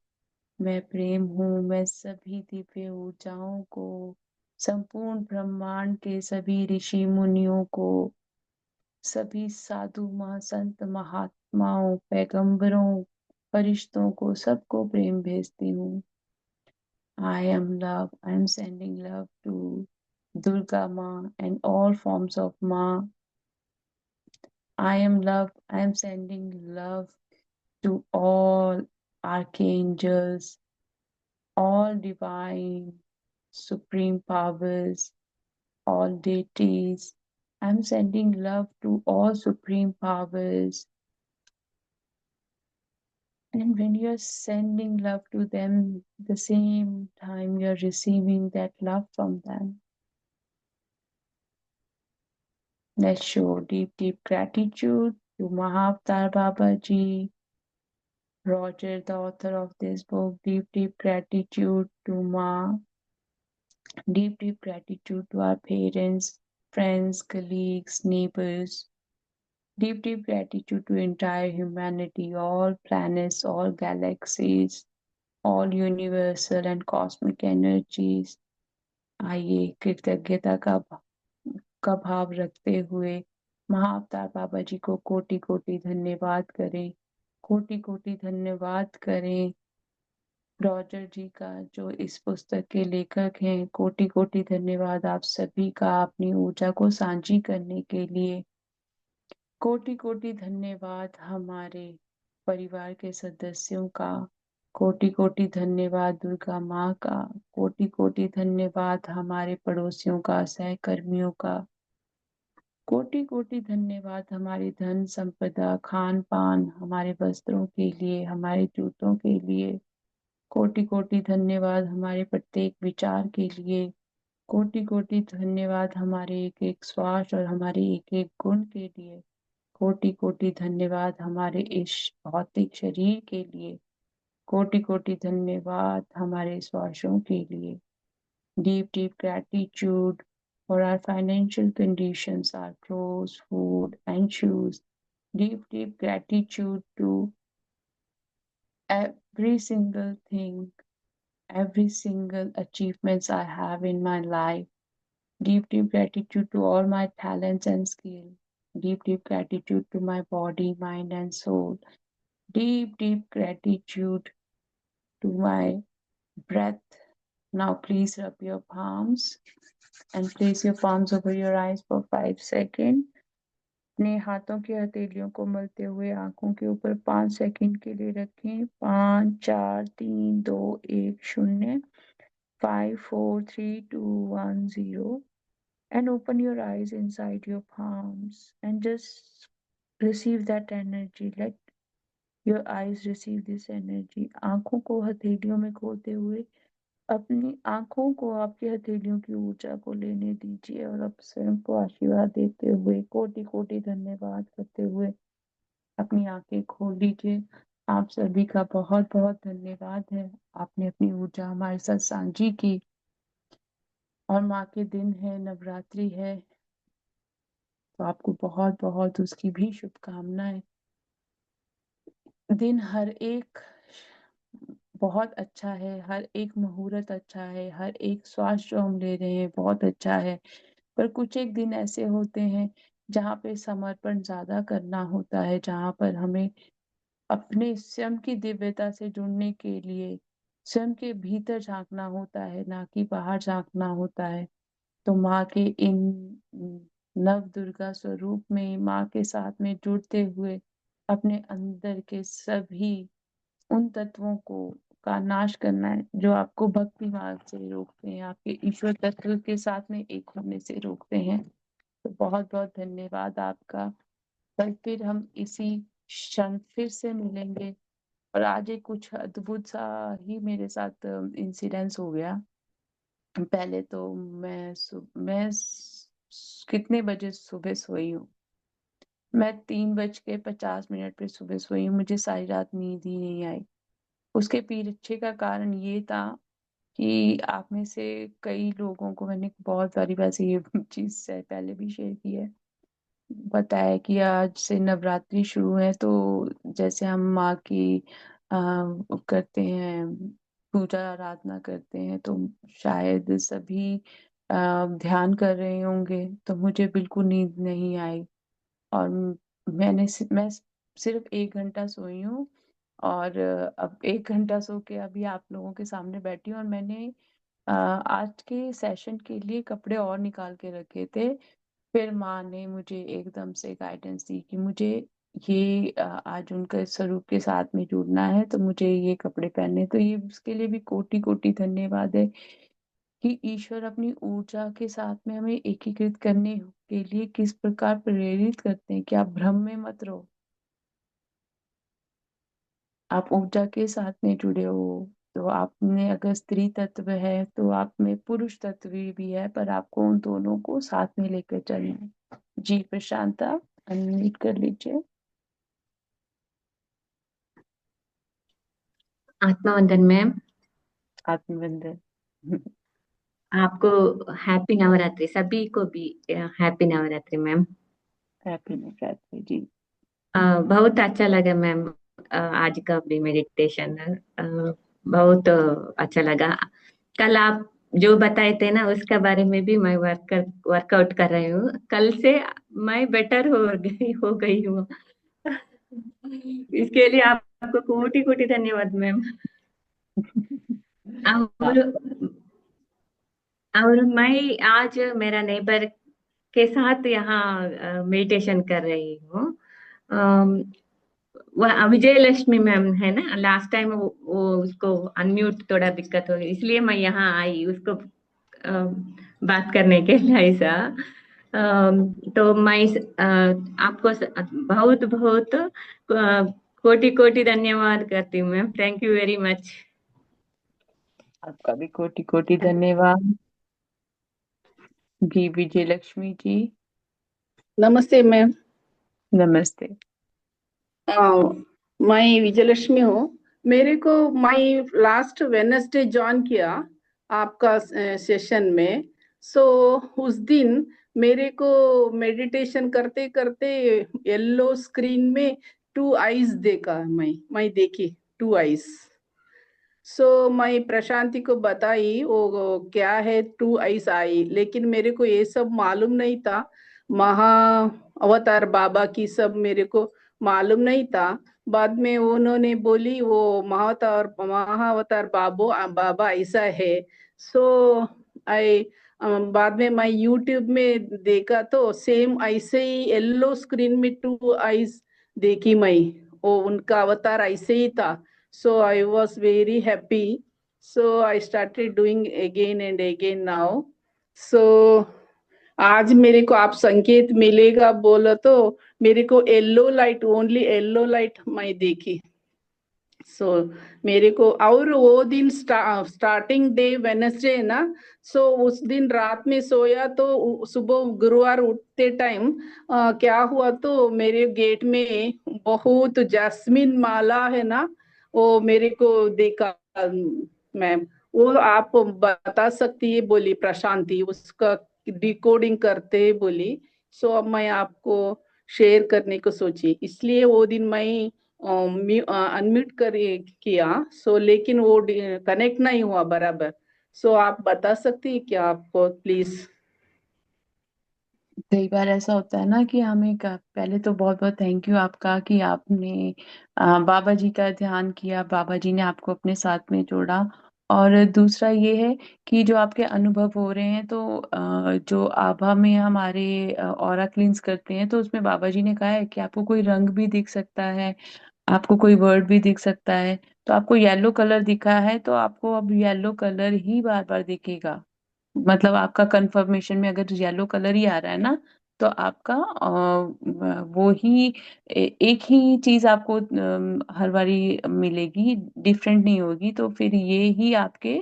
मैं प्रेम हूँ, मैं सभी दिव्य ऊर्जाओं को, संपूर्ण ब्रह्मांड के सभी ऋषि मुनियों को, सभी साधु संत महात्माओं, पैगंबरों, फरिश्तों को, सबको प्रेम भेजती हूँ। I am love. I am sending love to Durga Ma and all forms of Ma. I am love. I am sending love to all archangels, all divine, supreme powers, all deities. I'm sending love to all supreme powers. And when you're sending love to them, the same time you're receiving that love from them. Let's show deep, deep gratitude to Mahavatar Baba Ji, Roger, the author of this book. Deep, deep gratitude to Ma. Deep, deep gratitude to our parents, friends, colleagues, neighbors. Deep, deep gratitude to entire humanity, all planets, all galaxies, all universal and cosmic energies. आइए कृतज्ञता का भाव रखते हुए महाअवतार बाबा जी को कोटि कोटि धन्यवाद करें, कोटि कोटि धन्यवाद करें। रॉजर जी का जो इस पुस्तक के लेखक हैं, कोटि कोटि धन्यवाद आप सभी का अपनी ऊर्जा को साझी करने के लिए। कोटि कोटि धन्यवाद हमारे परिवार के सदस्यों का, कोटि कोटि धन्यवाद दुर्गा माँ का, कोटि कोटि धन्यवाद हमारे पड़ोसियों का, सहकर्मियों का, कोटि कोटि धन्यवाद हमारी धन संपदा, खान पान, हमारे वस्त्रों के लिए, हमारे जूतों के लिए। कोटि कोटि धन्यवाद हमारे प्रत्येक विचार के लिए। कोटि कोटि धन्यवाद हमारे एक एक श्वास और हमारे एक एक गुण के लिए। कोटि कोटि धन्यवाद हमारे इस भौतिक शरीर के लिए। कोटि कोटि धन्यवाद हमारे श्वासों के लिए। Deep, deep gratitude for our financial conditions, our clothes, food, and shoes. Deep, deep gratitude to every single thing, every single achievements I have in my life. Deep, deep gratitude to all my talents and skill. Deep, deep gratitude to my body, mind, and soul. Deep, deep gratitude to my breath. Now, please rub your palms and place your palms over your eyes for 5 seconds. अपने हाथों की हथेलियों को मलते हुए आंखों के ऊपर 5 second के लिए रखें। 5 4 3 2 1 0 5 4 3 2 1 0 and open your eyes inside your palms and just receive that energy. Let your eyes receive this energy. आंखों को हथेलियों में खोलते हुए अपनी आंखों को आपकी हथेलियों की ऊर्जा को लेने दीजिए और अब स्वयं को आशीर्वाद देते हुए कोटि कोटि धन्यवाद करते हुए अपनी आंखें खोल लीजिए। आप सभी का बहुत बहुत धन्यवाद है, आपने अपनी ऊर्जा हमारे साथ साझी की। और माँ के दिन है, नवरात्रि है, तो आपको बहुत बहुत उसकी भी शुभकामनाएं। दिन हर एक बहुत अच्छा है, हर एक मुहूर्त अच्छा है, हर एक श्वास जो हम ले रहे हैं बहुत अच्छा है। पर कुछ एक दिन ऐसे होते हैं जहाँ पे समर्पण ज्यादा करना होता है, जहाँ पर हमें अपने स्वयं की दिव्यता से जुड़ने के लिए स्वयं के भीतर झांकना होता है, ना कि बाहर झांकना होता है। तो माँ के इन नव दुर्गा स्वरूप में माँ के साथ में जुड़ते हुए अपने अंदर के सभी उन तत्वों को का नाश करना है जो आपको भक्ति मार्ग से रोकते हैं, आपके ईश्वर तत्व के साथ में एक होने से रोकते हैं। तो बहुत बहुत धन्यवाद आपका। कल फिर हम इसी क्षण फिर से मिलेंगे। और आज एक कुछ अद्भुत सा ही मेरे साथ इंसिडेंस हो गया। पहले तो कितने बजे सुबह सोई हूँ? मैं 3:50 पे सुबह सोई हूँ। मुझे सारी रात नींद ही नहीं आई। उसके पीछे का कारण ये था कि आप में से कई लोगों को मैंने बहुत सारी वैसे ये चीज से पहले भी शेयर की है, बताया कि आज से नवरात्रि शुरू है। तो जैसे हम माँ की करते हैं, पूजा आराधना करते हैं, तो शायद सभी ध्यान कर रहे होंगे, तो मुझे बिल्कुल नींद नहीं आई। और मैं सिर्फ 1 घंटा सोई हूँ। और अब 1 घंटा सो के अभी आप लोगों के सामने बैठी हूँ। और मैंने आज के सेशन के लिए कपड़े और निकाल के रखे थे। फिर माँ ने मुझे एकदम से गाइडेंस दी कि मुझे आज उनके स्वरूप के साथ में जुड़ना है, तो मुझे ये कपड़े पहनने, तो ये उसके लिए भी कोटि कोटि धन्यवाद है कि ईश्वर अपनी ऊर्जा के साथ में हमें एकीकृत करने के लिए किस प्रकार प्रेरित करते हैं कि आप भ्रम में मत रहो। आप ऊर्जा के साथ में जुड़े हो, तो आप में अगर स्त्री तत्व है तो आप में पुरुष तत्व भी है, पर आपको उन दोनों को साथ में लेकर चलना है। जी प्रशांता, अनम्यूट कर लीजिए। आत्मवंदन मैम। आत्मबंधन। आपको हैप्पी नवरात्रि, सभी को भी happy Navratri ma'am. Happy Navratri ji. बहुत अच्छा लगा मैम। आज का भी मेडिटेशन बहुत अच्छा लगा। कल आप जो बताए थे ना उसके बारे में भी मैं वर्कआउट कर रही हूँ कल से। मैं बेटर हो गई हूँ। इसके लिए आपको कोटि कोटि धन्यवाद मैम। हाँ। और मैं आज मेरा नेबर के साथ यहाँ मेडिटेशन कर रही हूँ। अम, वह विजय लक्ष्मी मैम है ना, लास्ट टाइम वो उसको अनम्यूट थोड़ा दिक्कत हो गई, इसलिए मैं यहाँ आई उसको बात करने के लिए ऐसा। तो मैं आपको बहुत बहुत कोटि कोटि धन्यवाद करती हूँ ma'am. Thank you very much. आपका भी कोटि कोटि धन्यवाद। जी विजय लक्ष्मी जी। नमस्ते मैम। नमस्ते। अ, मैं विजयलक्ष्मी हूँ। मेरे को मैं लास्ट वेनसडे ज्वाइन किया आपका सेशन में। सो उस दिन मेरे को मेडिटेशन करते करते येलो स्क्रीन में टू आईज देखा। मैं देखी टू आईज। सो मैं प्रशांति को बताई वो क्या है टू आईज आई, लेकिन मेरे को ये सब मालूम नहीं था। महा अवतार बाबा की सब मेरे को मालूम नहीं था। बाद में उन्होंने बोली वो महाअवतार बाबा ऐसा है। सो आई बाद में मैं यूट्यूब में देखा तो सेम ऐसे ही येलो स्क्रीन में टू आईज देखी मैं। वो उनका अवतार ऐसे ही था। So I was very happy. So I started doing again and again now. So आज मेरे को आप संकेत मिलेगा बोला तो मेरे को yellow light, only yellow light मैं देखी। सो मेरे को और वो दिन स्टार्टिंग डे वेनसडे है ना। सो उस दिन रात में सोया तो सुबह गुरुवार उठते टाइम क्या हुआ तो मेरे गेट में बहुत जैस्मिन माला है ना, वो मेरे को देखा। मैम वो आप बता सकती है बोली प्रशांति, उसका डिकोडिंग करते बोली। सो अब मैं आपको शेयर करने को सोची, इसलिए वो दिन मैं अनम्यूट कर किया। सो लेकिन वो कनेक्ट नहीं हुआ बराबर। सो आप बता सकती है क्या आपको प्लीज। कई बार ऐसा होता है ना कि हमें पहले तो बहुत बहुत थैंक यू आपका कि आपने बाबा जी का ध्यान किया, बाबा जी ने आपको अपने साथ में जोड़ा। और दूसरा ये है कि जो आपके अनुभव हो रहे हैं, तो जो आभा में हमारे ऑरा क्लींस करते हैं, तो उसमें बाबा जी ने कहा है कि आपको कोई रंग भी दिख सकता है, आपको कोई वर्ड भी दिख सकता है। तो आपको येलो कलर दिखा है, तो आपको अब येलो कलर ही बार बार दिखेगा। मतलब आपका कंफर्मेशन में अगर येलो कलर ही आ रहा है ना, तो आपका वो ही एक ही चीज आपको हर बारी मिलेगी, डिफरेंट नहीं होगी। तो फिर ये ही आपके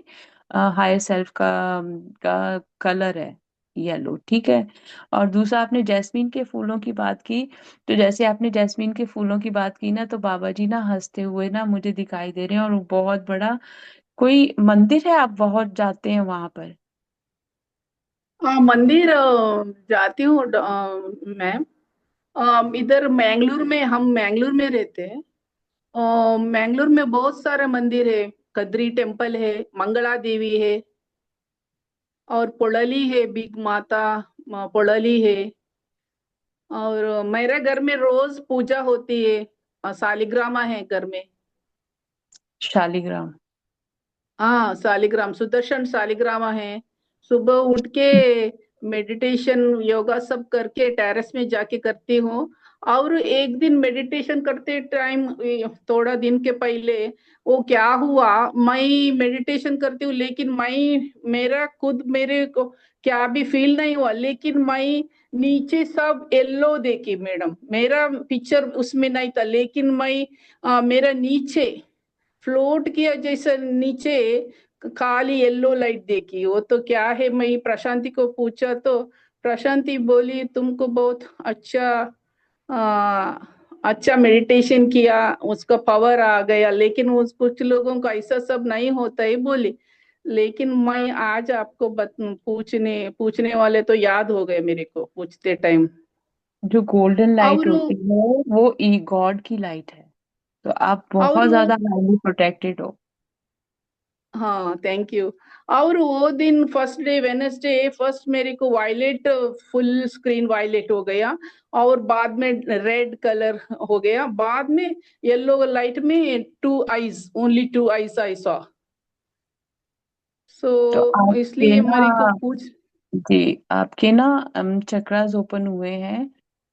हायर सेल्फ का कलर है, येलो, ठीक है। और दूसरा, आपने जैस्मीन के फूलों की बात की, तो जैसे आपने जैस्मीन के फूलों की बात की ना, तो बाबा जी ना हंसते हुए ना मुझे दिखाई दे रहे हैं, और वो बहुत बड़ा कोई मंदिर है, आप बहुत जाते हैं वहां पर। हाँ मंदिर जाती हूँ मैम। इधर मैंगलोर में, हम मैंगलोर में रहते हैं। मैंगलोर में बहुत सारे मंदिर है। कद्री टेम्पल है, मंगला देवी है, और पोड़ली है, बिग माता पोड़ली है। और मेरे घर में रोज पूजा होती है। सालिग्रामा है घर में। शालिग्राम। हाँ सालिग्राम, सुदर्शन सालिग्रामा है। सुबह उठ के मेडिटेशन योगा सब करके टेरेस में जाके करती हूँ। और एक दिन मेडिटेशन करते टाइम, थोड़ा दिन के पहले वो क्या हुआ, मैं मेडिटेशन करती हूँ लेकिन मैं मेरा खुद मेरे को क्या भी फील नहीं हुआ, लेकिन मैं नीचे सब येलो देखी मैडम, मेरा पिक्चर उसमें नहीं था, लेकिन मैं मेरा नीचे फ्लोट किया जैसे नीचे खाली येलो लाइट देखी। वो तो क्या है, मैं प्रशांति को पूछा तो प्रशांति बोली तुमको बहुत अच्छा अच्छा मेडिटेशन किया, उसका पावर आ गया, लेकिन उस कुछ लोगों का ऐसा सब नहीं होता है बोली। लेकिन मैं आज आपको पूछने पूछने वाले तो याद हो गए मेरे को पूछते टाइम। जो गोल्डन लाइट और होती है वो ई गॉड की लाइट है, तो आप और बहुत वो ज्यादा हाईली प्रोटेक्टेड हो। हाँ, थैंक यू। और वो दिन फर्स्ट डे वेनसडे फर्स्ट मेरे को वायलेट, फुल स्क्रीन वायलेट हो गया, और बाद में रेड कलर हो गया, बाद में येलो लाइट में two eyes, only two eyes I saw. So तो आपके इसलिए ना, मेरे को पूछ। जी आपके ना चक्रास ओपन हुए हैं,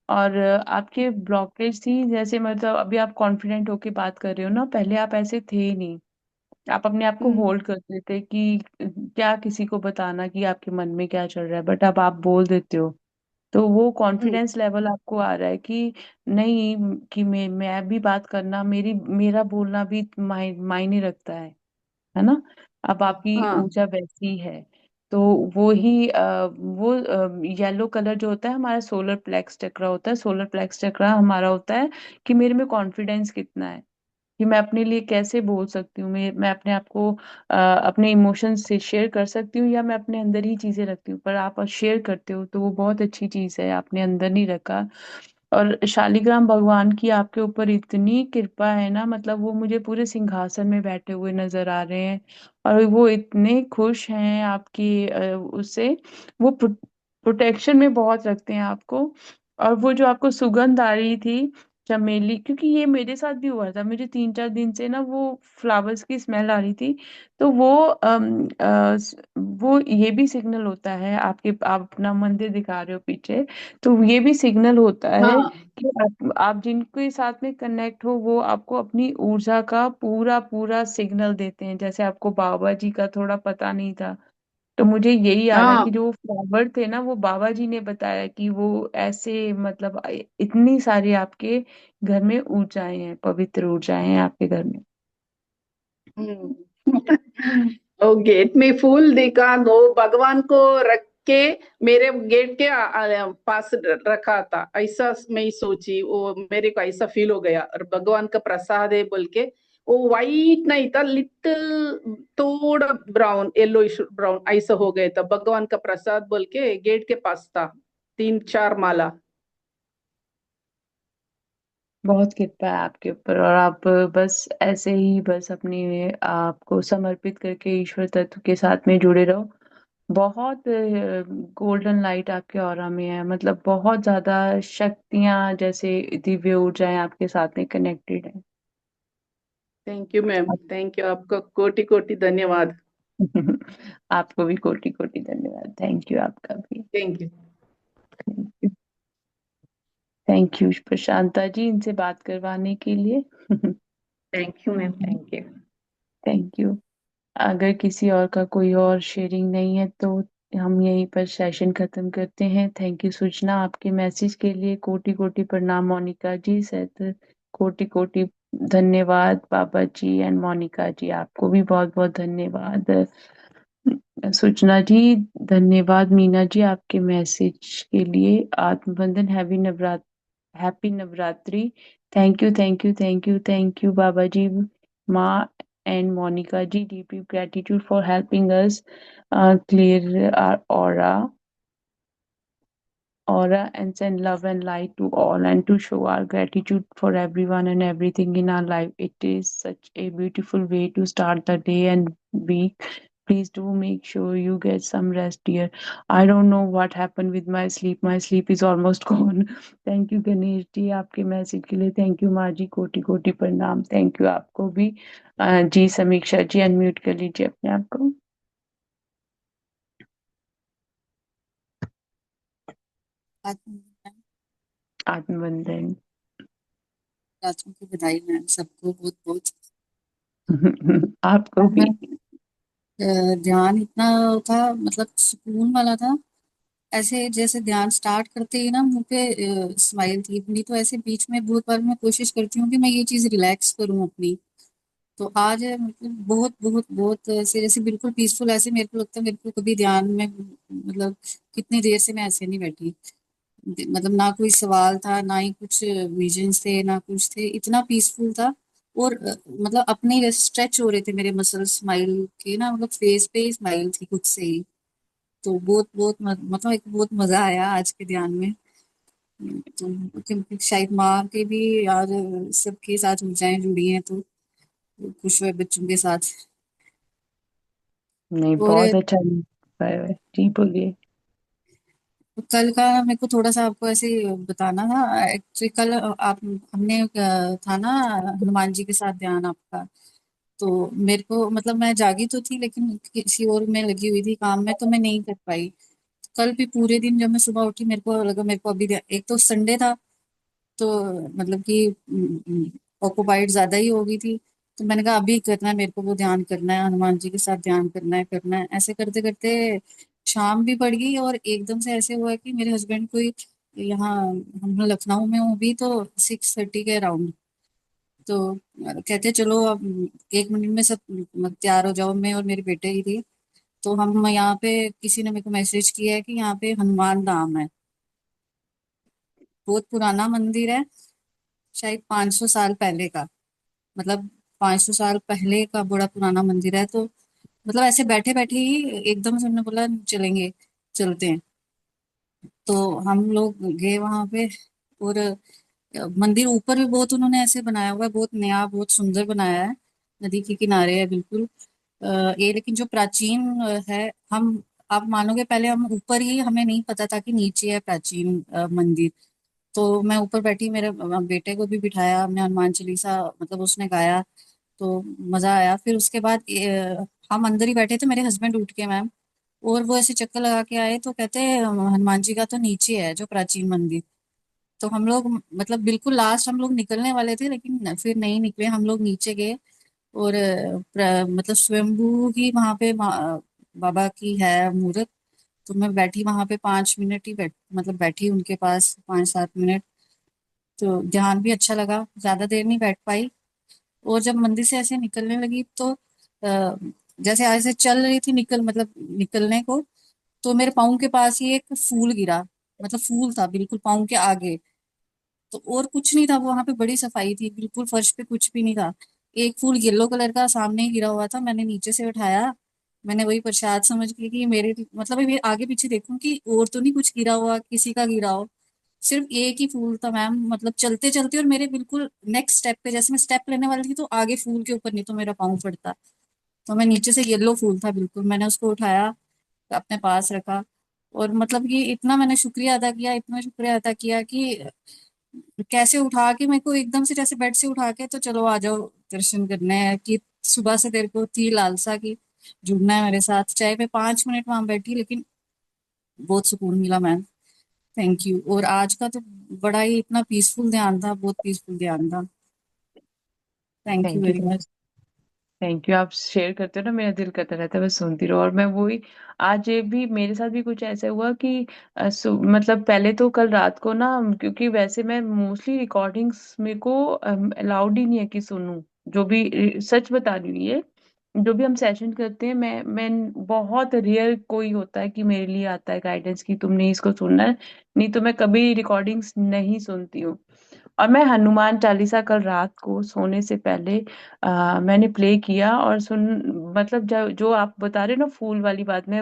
और आपके ब्लॉकेज थी, जैसे मतलब अभी आप कॉन्फिडेंट होके बात कर रहे हो ना, पहले आप ऐसे थे ही नहीं। आप अपने आप को हम्म। होल्ड करते थे कि क्या किसी को बताना कि आपके मन में क्या चल रहा है, बट अब आप बोल देते हो। तो वो हम्म। कॉन्फिडेंस लेवल आपको आ रहा है कि नहीं, कि मैं भी बात करना, मेरा बोलना भी मायने रखता है ना। अब आपकी हाँ। ऊर्जा वैसी है। तो वो ही वो येलो कलर जो होता है हमारा सोलर प्लेक्स चक्र होता है, सोलर प्लेक्स चक्र हमारा होता है कि मेरे में कॉन्फिडेंस कितना है, कि मैं अपने लिए कैसे बोल सकती हूँ, मैं अपने आप को अपने इमोशंस से शेयर कर सकती हूँ, या मैं अपने अंदर ही चीजें रखती हूँ। पर आप शेयर करते हो तो वो बहुत अच्छी चीज है, आपने अंदर नहीं रखा। और शालिग्राम भगवान की आपके ऊपर इतनी कृपा है ना, मतलब वो मुझे पूरे सिंहासन में बैठे हुए नजर आ रहे हैं, और वो इतने खुश हैं आपकी उससे। वो प्रोटेक्शन में बहुत रखते हैं आपको। और वो जो आपको सुगंध आ रही थी चमेली, क्योंकि ये मेरे साथ भी हुआ था, मुझे 3-4 दिन से ना वो फ्लावर्स की स्मेल आ रही थी। तो वो वो ये भी सिग्नल होता है आपके, आप अपना मंदिर दिखा रहे हो पीछे, तो ये भी सिग्नल होता है हाँ। कि आप जिनके साथ में कनेक्ट हो वो आपको अपनी ऊर्जा का पूरा पूरा सिग्नल देते हैं। जैसे आपको बाबा जी का थोड़ा पता नहीं था, तो मुझे यही आ रहा है हाँ। कि जो फ्लावर थे ना, वो बाबा जी ने बताया कि वो ऐसे, मतलब इतनी सारी आपके घर में ऊर्जाएं हैं, पवित्र ऊर्जाएं हैं आपके घर में। ओ गेट में फूल देखा, वो भगवान को रख के मेरे गेट के पास रखा था, ऐसा मैं सोची, वो मेरे को ऐसा फील हो गया, और भगवान का प्रसाद है बोल के। वो वाइट नहीं था, लिटिल थोड़ा ब्राउन, येलोइश ब्राउन ऐसा हो गया था, भगवान का प्रसाद बोल के गेट के पास था, 3-4 माला। बहुत कृपा है आपके ऊपर, और आप बस ऐसे ही बस अपने आपको समर्पित करके ईश्वर तत्व के साथ में जुड़े रहो। बहुत गोल्डन लाइट आपके ऑरा में है, मतलब बहुत ज्यादा शक्तियां, जैसे दिव्य ऊर्जाएं आपके साथ में कनेक्टेड है। Thank you ma'am, thank you, आपका कोटि कोटि धन्यवाद। आपको भी कोटि कोटि धन्यवाद, थैंक यू आपका भी। Thank you. Thank you Prashanta ji इनसे बात करवाने के लिए। Thank you ma'am, thank you. Thank you. अगर किसी और का कोई और शेयरिंग नहीं है तो हम यहीं पर सेशन खत्म करते हैं। थैंक यू सूचना आपके मैसेज के लिए, कोटि कोटि प्रणाम मोनिका जी, सहित कोटि कोटि धन्यवाद बाबा जी एंड मोनिका जी, आपको भी बहुत बहुत धन्यवाद सूचना जी। धन्यवाद मीना जी आपके मैसेज के लिए। आत्मबंधन happy Navratri. Thank you thank you thank you thank you बाबा जी, माँ and Monica ji, deep gratitude for helping us clear our aura and send love and light to all, and to show our gratitude for everyone and everything in our life. It is such a beautiful way to start the day and week. Please do make sure you get some rest, dear. I don't know what happened with my sleep. My sleep is almost gone. Thank you Ganesh ji आपके message के लिए। Thank you माँ जी, कोटि कोटि प्रणाम। Thank you आपको भी। जी समीक्षा जी अनम्यूट कर लीजिए अपने आप को। आत्मबंधन। रातों की बधाई मैम, सबको बहुत बहुत। आपको भी। ध्यान इतना था, मतलब सुकून वाला था। ऐसे जैसे ध्यान स्टार्ट करते ही ना मुंह पे स्माइल थी अपनी, तो ऐसे बीच में बहुत बार मैं कोशिश करती हूँ कि मैं ये चीज रिलैक्स करूँ अपनी। तो आज मतलब बहुत बहुत बहुत ऐसे जैसे बिल्कुल पीसफुल, ऐसे मेरे को लगता है मेरे को कभी ध्यान में मतलब कितनी देर से मैं ऐसे नहीं बैठी। मतलब ना कोई सवाल था, ना ही कुछ विजन्स थे, ना कुछ थे, इतना पीसफुल था। और मतलब अपने जैसे स्ट्रेच हो रहे थे मेरे मसल स्माइल के ना, मतलब फेस पे स्माइल थी खुद से ही। तो बहुत बहुत मतलब एक बहुत मजा आया आज के ध्यान में। तो क्योंकि शायद माँ के भी आज सबके साथ ऊर्जाएं जुड़ी हैं, तो खुश हुए बच्चों के साथ। नहीं, और बहुत अच्छा है। जी बोलिए। कल का मेरे को थोड़ा सा आपको ऐसे बताना था। एक्चुअली कल आप हमने था ना हनुमान जी के साथ ध्यान आपका। तो मेरे को मतलब मैं जागी तो थी, लेकिन किसी और में लगी हुई थी काम में, तो मैं नहीं कर पाई। कल भी पूरे दिन जब मैं सुबह उठी, मेरे को लगा मेरे को अभी एक तो संडे था, तो मतलब कि ऑक्युपाइड ज्यादा ही हो गई थी। तो मैंने कहा अभी करना है, मेरे को वो ध्यान करना है, हनुमान जी के साथ ध्यान करना है ऐसे करते करते शाम भी पड़ गई। और एकदम से ऐसे हुआ कि मेरे हस्बैंड को यहाँ, हम लखनऊ में हूँ भी, तो 6:30 के अराउंड। तो कहते चलो अब 1 मिनट में सब तैयार हो जाओ, मैं और मेरे बेटे ही थे। तो हम यहाँ पे, किसी ने मेरे को मैसेज किया है कि यहाँ पे हनुमान धाम है, बहुत पुराना मंदिर है, शायद 500 साल पहले का। मतलब 500 साल पहले का बड़ा पुराना मंदिर है। तो मतलब ऐसे बैठे बैठे ही एकदम से उन्होंने बोला चलेंगे, चलते हैं। तो हम लोग गए वहां पे। और मंदिर ऊपर भी बहुत उन्होंने ऐसे बनाया हुआ है, बहुत नया बहुत सुंदर बनाया है, नदी के किनारे है बिल्कुल। ये लेकिन जो प्राचीन है, हम आप मानोगे पहले हम ऊपर ही, हमें नहीं पता था कि नीचे है प्राचीन मंदिर। तो मैं ऊपर बैठी, मेरे बेटे को भी बिठाया हमने, हनुमान चालीसा मतलब उसने गाया, तो मजा आया। फिर उसके बाद हम अंदर ही बैठे थे, मेरे हस्बैंड उठ के मैम, और वो ऐसे चक्कर लगा के आए, तो कहते हैं हनुमान जी का तो नीचे है जो प्राचीन मंदिर। तो हम लोग मतलब बिल्कुल लास्ट हम लोग निकलने वाले थे, लेकिन फिर नहीं निकले, हम लोग नीचे गए। और मतलब स्वयंभू ही वहां पे बाबा की है मूर्त। तो मैं बैठी वहां पे 5 मिनट ही मतलब बैठी उनके पास 5-7 मिनट। तो ध्यान भी अच्छा लगा, ज्यादा देर नहीं बैठ पाई। और जब मंदिर से ऐसे निकलने लगी, तो जैसे ऐसे चल रही थी मतलब निकलने को, तो मेरे पाँव के पास ही एक फूल गिरा। मतलब फूल था बिल्कुल पाँव के आगे। तो और कुछ नहीं था, वो वहां पे बड़ी सफाई थी, बिल्कुल फर्श पे कुछ भी नहीं था। एक फूल येलो कलर का सामने ही गिरा हुआ था, मैंने नीचे से उठाया। मैंने वही प्रसाद समझ के कि मेरे मतलब अभी आगे पीछे देखूं कि और तो नहीं कुछ गिरा हुआ, किसी का गिरा हो। सिर्फ एक ही फूल था मैम, मतलब चलते चलते, और मेरे बिल्कुल नेक्स्ट स्टेप पे, जैसे मैं स्टेप लेने वाली थी, तो आगे फूल के ऊपर, नहीं तो मेरा पाँव पड़ता। तो मैं नीचे से, येलो फूल था बिल्कुल, मैंने उसको उठाया, अपने पास रखा। और मतलब कि इतना मैंने शुक्रिया अदा किया, इतना शुक्रिया अदा किया कि कैसे उठा के मेरे को एकदम से, जैसे बेड से उठा के, तो चलो आ जाओ दर्शन करने हैं, कि सुबह से तेरे को थी लालसा की जुड़ना है मेरे साथ। चाहे मैं 5 मिनट वहां बैठी, लेकिन बहुत सुकून मिला मैम। Thank you. और आज का तो बड़ा ही इतना पीसफुल ध्यान था, बहुत पीसफुल ध्यान था। Thank you thank you very so much. Much. Thank you. आप शेयर करते हो ना, मेरा दिल करता रहता है बस सुनती रहो। और मैं वही, आज ये भी मेरे साथ भी कुछ ऐसा हुआ कि मतलब पहले तो कल रात को ना, क्योंकि वैसे मैं मोस्टली रिकॉर्डिंग्स मेरे को अलाउड ही नहीं है कि सुनूं। जो भी सच बता रही हूँ, ये जो भी हम सेशन करते हैं, मैं बहुत रेयर कोई होता है कि मेरे लिए आता है गाइडेंस कि तुमने इसको सुनना है। नहीं तो मैं कभी रिकॉर्डिंग्स नहीं सुनती हूँ। और मैं हनुमान चालीसा कल रात को सोने से पहले मैंने प्ले किया और सुन। मतलब जो आप बता रहे हो ना फूल वाली बात, मैं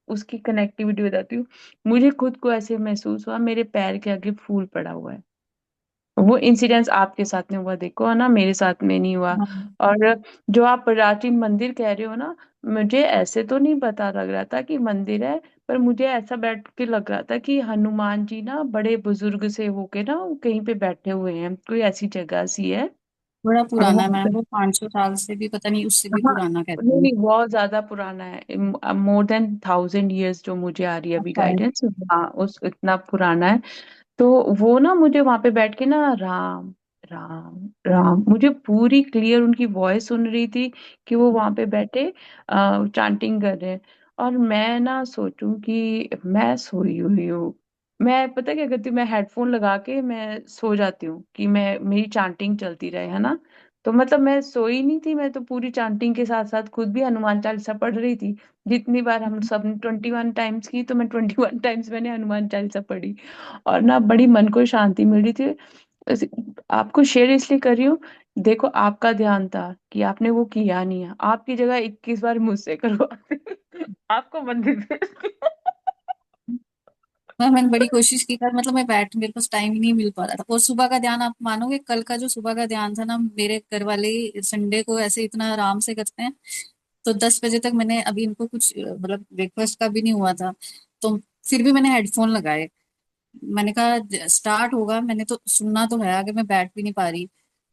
उसकी कनेक्टिविटी बताती हूँ। मुझे खुद को ऐसे महसूस हुआ मेरे पैर के आगे फूल पड़ा हुआ है। वो इंसिडेंस आपके साथ में हुआ देखो, है ना, मेरे साथ में नहीं हुआ। हाँ, और जो आप प्राचीन मंदिर कह रहे हो ना, मुझे ऐसे तो नहीं पता लग रहा था कि मंदिर है। पर मुझे ऐसा बैठ के लग रहा था कि हनुमान जी ना बड़े बुजुर्ग से होके ना कहीं पे बैठे हुए हैं, कोई ऐसी जगह सी है। बड़ा और पुराना है वहां मैम, पे, वो 500 साल से भी पता नहीं, उससे भी हाँ, पुराना कहते नहीं हैं। नहीं, बहुत ज्यादा पुराना है। मोर देन 1000 years जो मुझे आ रही है अभी अच्छा है। गाइडेंस। हाँ, उस इतना पुराना है। तो वो ना मुझे वहां पे बैठ के ना राम राम राम, मुझे पूरी क्लियर उनकी वॉइस सुन रही थी कि वो वहां पे बैठे चांटिंग कर रहे हैं। और मैं ना सोचूं कि मैं सोई हुई हूँ। मैं पता क्या करती हूँ, मैं हेडफोन लगा के मैं सो जाती हूँ कि मैं मेरी चांटिंग चलती रहे, है ना। तो मतलब मैं सोई नहीं थी, मैं तो पूरी चांटिंग के साथ साथ खुद भी हनुमान चालीसा पढ़ रही थी। जितनी बार हम सब 21 टाइम्स की, तो मैं 21 टाइम्स मैंने हनुमान चालीसा पढ़ी। और ना बड़ी मन को शांति मिल रही थी। इस- आपको शेयर इसलिए कर रही हूँ, देखो आपका ध्यान था कि आपने वो किया नहीं है, आपकी जगह 21 बार मुझसे करवाते आपको मंदिर भेजती। मैंने बड़ी कोशिश की पर मतलब मैं बैठ मेरे पास टाइम ही नहीं मिल पा रहा था। और सुबह का ध्यान, आप मानोगे कल का जो सुबह का ध्यान था ना, मेरे घर वाले संडे को ऐसे इतना आराम से करते हैं। तो 10 बजे तक मैंने अभी इनको कुछ मतलब ब्रेकफास्ट का भी नहीं हुआ था। तो फिर भी मैंने हेडफोन लगाए। मैंने कहा स्टार्ट होगा, मैंने तो सुनना तो है, आगे मैं बैठ भी नहीं पा रही।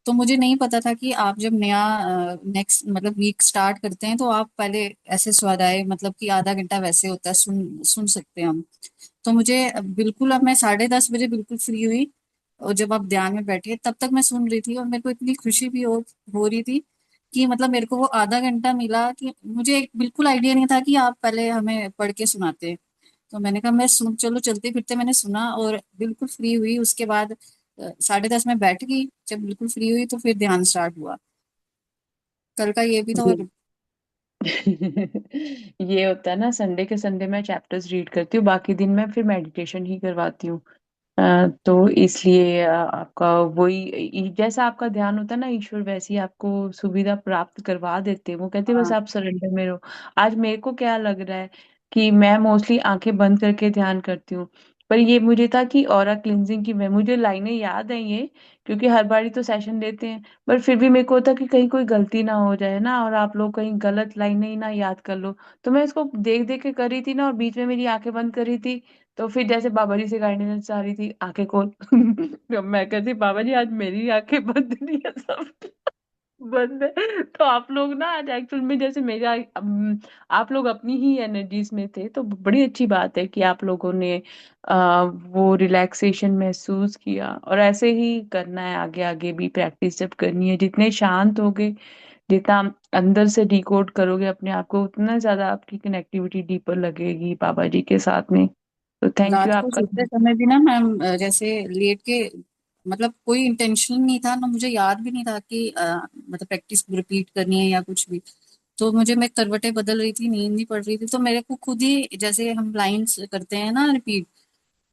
तो मुझे नहीं पता था कि आप जब नया नेक्स्ट मतलब वीक स्टार्ट करते हैं तो आप पहले ऐसे स्वाध्याय मतलब कि आधा घंटा वैसे होता है, सुन सुन सकते हैं हम। तो मुझे बिल्कुल, अब मैं 10:30 बजे बिल्कुल फ्री हुई। और जब आप ध्यान में बैठे तब तक मैं सुन रही थी, और मेरे को इतनी खुशी भी हो रही थी कि मतलब मेरे को वो आधा घंटा मिला कि मुझे एक बिल्कुल आइडिया नहीं था कि आप पहले हमें पढ़ के सुनाते हैं। तो मैंने कहा मैं सुन, चलो चलते फिरते मैंने सुना और बिल्कुल फ्री हुई। उसके बाद 10:30 में बैठ गई, जब बिल्कुल फ्री हुई तो फिर ध्यान स्टार्ट हुआ। कल का ये भी था। और ये होता है ना, संडे के संडे मैं चैप्टर्स रीड करती हूँ, बाकी दिन मैं फिर मेडिटेशन ही करवाती हूँ। तो इसलिए आपका वही जैसा आपका ध्यान होता है ना, ईश्वर वैसी आपको सुविधा प्राप्त करवा देते हैं। वो कहते हैं बस हाँ, आप सरेंडर में रहो। आज मेरे को क्या लग रहा है कि मैं मोस्टली आंखें बंद करके ध्यान करती हूँ। पर ये मुझे था कि ऑरा क्लिनजिंग की, मैं मुझे लाइनें याद है ये, क्योंकि हर बारी तो सेशन लेते हैं। पर फिर भी मेरे को होता कि कहीं कोई गलती ना हो जाए ना, और आप लोग कहीं गलत लाइनें ही ना याद कर लो। तो मैं इसको देख देख के कर रही थी ना, और बीच में मेरी आंखें बंद कर रही थी। तो फिर जैसे बाबा जी से गाइडेंस आ रही थी, आंखें खोल तो मैं कहती बाबा जी आज मेरी आंखें बंद नहीं है, सब बंद है। तो आप लोग ना आज एक्चुअल में जैसे मेरा आप लोग अपनी ही एनर्जीज में थे, तो बड़ी अच्छी बात है कि आप लोगों ने वो रिलैक्सेशन महसूस किया। और ऐसे ही करना है, आगे आगे भी प्रैक्टिस जब करनी है, जितने शांत होगे, जितना अंदर से डिकोड करोगे अपने आप को, उतना ज्यादा आपकी कनेक्टिविटी डीपर लगेगी बाबा जी के साथ में। तो थैंक यू रात को आपका। सोते समय भी ना मैम जैसे लेट के, मतलब कोई इंटेंशन नहीं था ना, मुझे याद भी नहीं था कि मतलब प्रैक्टिस रिपीट करनी है या कुछ भी। तो मुझे, मैं करवटें बदल रही थी, नींद नहीं पड़ रही थी, तो मेरे को खुद ही जैसे हम लाइंस करते हैं ना रिपीट,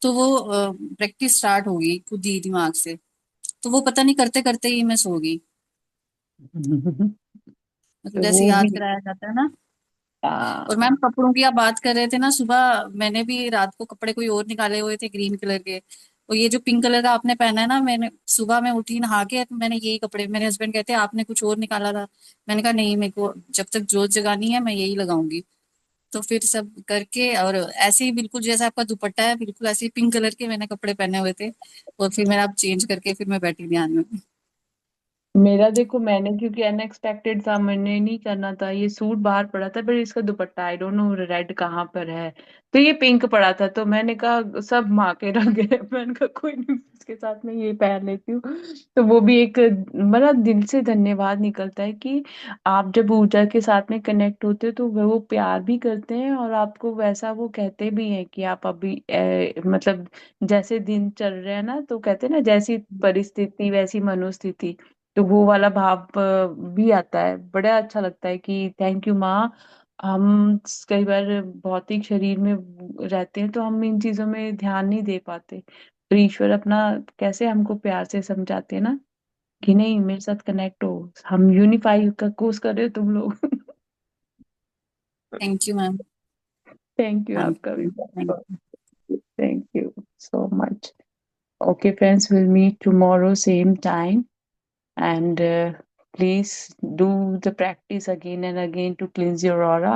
तो वो प्रैक्टिस स्टार्ट हो गई खुद ही दिमाग से। तो वो पता नहीं करते करते ही मैं सो गई। मतलब तो जैसे वो याद भी कराया जाता है ना। और आ, मैम कपड़ों की आप बात कर रहे थे ना, सुबह मैंने भी रात को कपड़े कोई और निकाले हुए थे ग्रीन कलर के। और ये जो पिंक कलर का आपने पहना है ना, मैंने सुबह मैं उठी नहा के तो मैंने यही कपड़े, मेरे हस्बैंड कहते हैं आपने कुछ और निकाला था। मैंने कहा नहीं, मेरे को जब तक जोत जगानी है मैं यही लगाऊंगी। तो फिर सब करके, और ऐसे ही बिल्कुल जैसा आपका दुपट्टा है बिल्कुल ऐसे ही पिंक कलर के मैंने कपड़े पहने हुए थे। और फिर मैंने आप चेंज करके फिर मैं बैठी ध्यान में। मेरा देखो, मैंने क्योंकि अनएक्सपेक्टेड था, मैंने नहीं करना था, ये सूट बाहर पड़ा था, पर इसका दुपट्टा आई डोंट नो रेड कहाँ पर है। तो ये पिंक पड़ा था, तो मैंने कहा सब माँ के रंग है मैंने कहा कोई नहीं, इसके साथ में ये पहन लेती हूँ। तो वो भी एक मतलब दिल से धन्यवाद निकलता है कि आप जब ऊर्जा के साथ में कनेक्ट होते हो, तो वो प्यार भी करते हैं, और आपको वैसा वो कहते भी हैं कि आप अभी मतलब जैसे दिन चल रहे हैं ना, तो कहते हैं ना जैसी परिस्थिति वैसी मनोस्थिति। तो वो वाला भाव भी आता है, बड़ा अच्छा लगता है कि थैंक यू माँ। हम कई बार भौतिक शरीर में रहते हैं, तो हम इन चीजों में ध्यान नहीं दे पाते। पर ईश्वर अपना कैसे हमको प्यार से समझाते हैं ना, कि नहीं मेरे साथ कनेक्ट हो, हम यूनिफाई का कोर्स कर रहे हो तुम लोग thank you ma'am. Thank you thank आपका भी यू। बहुत। Thank you so much. Okay friends, will meet tomorrow same time, and please do the practice again and again to cleanse your aura.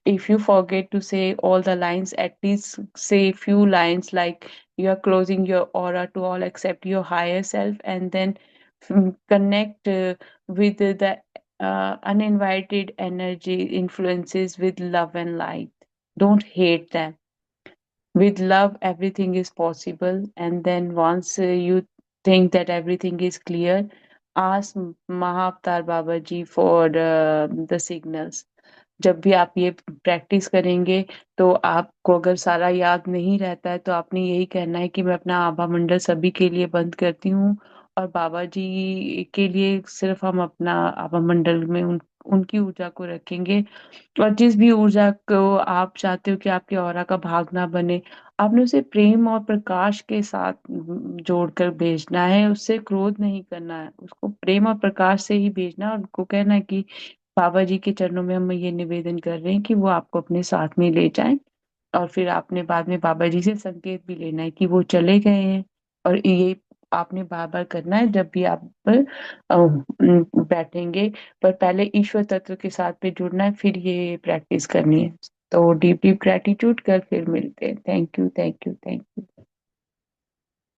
If you forget to say all the lines, at least say few lines like you are closing your aura to all except your higher self, and then connect with the uninvited energy influences with love and light. Don't hate them. With love, everything is possible. And then once you think that everything is clear, ask Mahavatar Baba Ji for the signals. जब भी आप ये practice करेंगे तो आपको अगर सारा याद नहीं रहता है तो आपने यही कहना है कि मैं अपना आभा मंडल सभी के लिए बंद करती हूँ और बाबा जी के लिए सिर्फ हम अपना आभा मंडल में उनकी ऊर्जा को रखेंगे। और जिस भी ऊर्जा को आप चाहते हो कि आपके ऑरा का भाग ना बने, आपने उसे प्रेम और प्रकाश के साथ जोड़कर भेजना है, उससे क्रोध नहीं करना है, उसको प्रेम और प्रकाश से ही भेजना है और उनको कहना है कि बाबा जी के चरणों में हम ये निवेदन कर रहे हैं कि वो आपको अपने साथ में ले जाएं। और फिर आपने बाद में बाबा जी से संकेत भी लेना है कि वो चले गए हैं। और ये आपने बार बार करना है जब भी आप बैठेंगे। पर पहले ईश्वर तत्व के साथ में जुड़ना है, फिर ये प्रैक्टिस करनी है। तो डीप डीप ग्रेटिट्यूड कर फिर मिलते हैं। Thank you, thank you, thank you.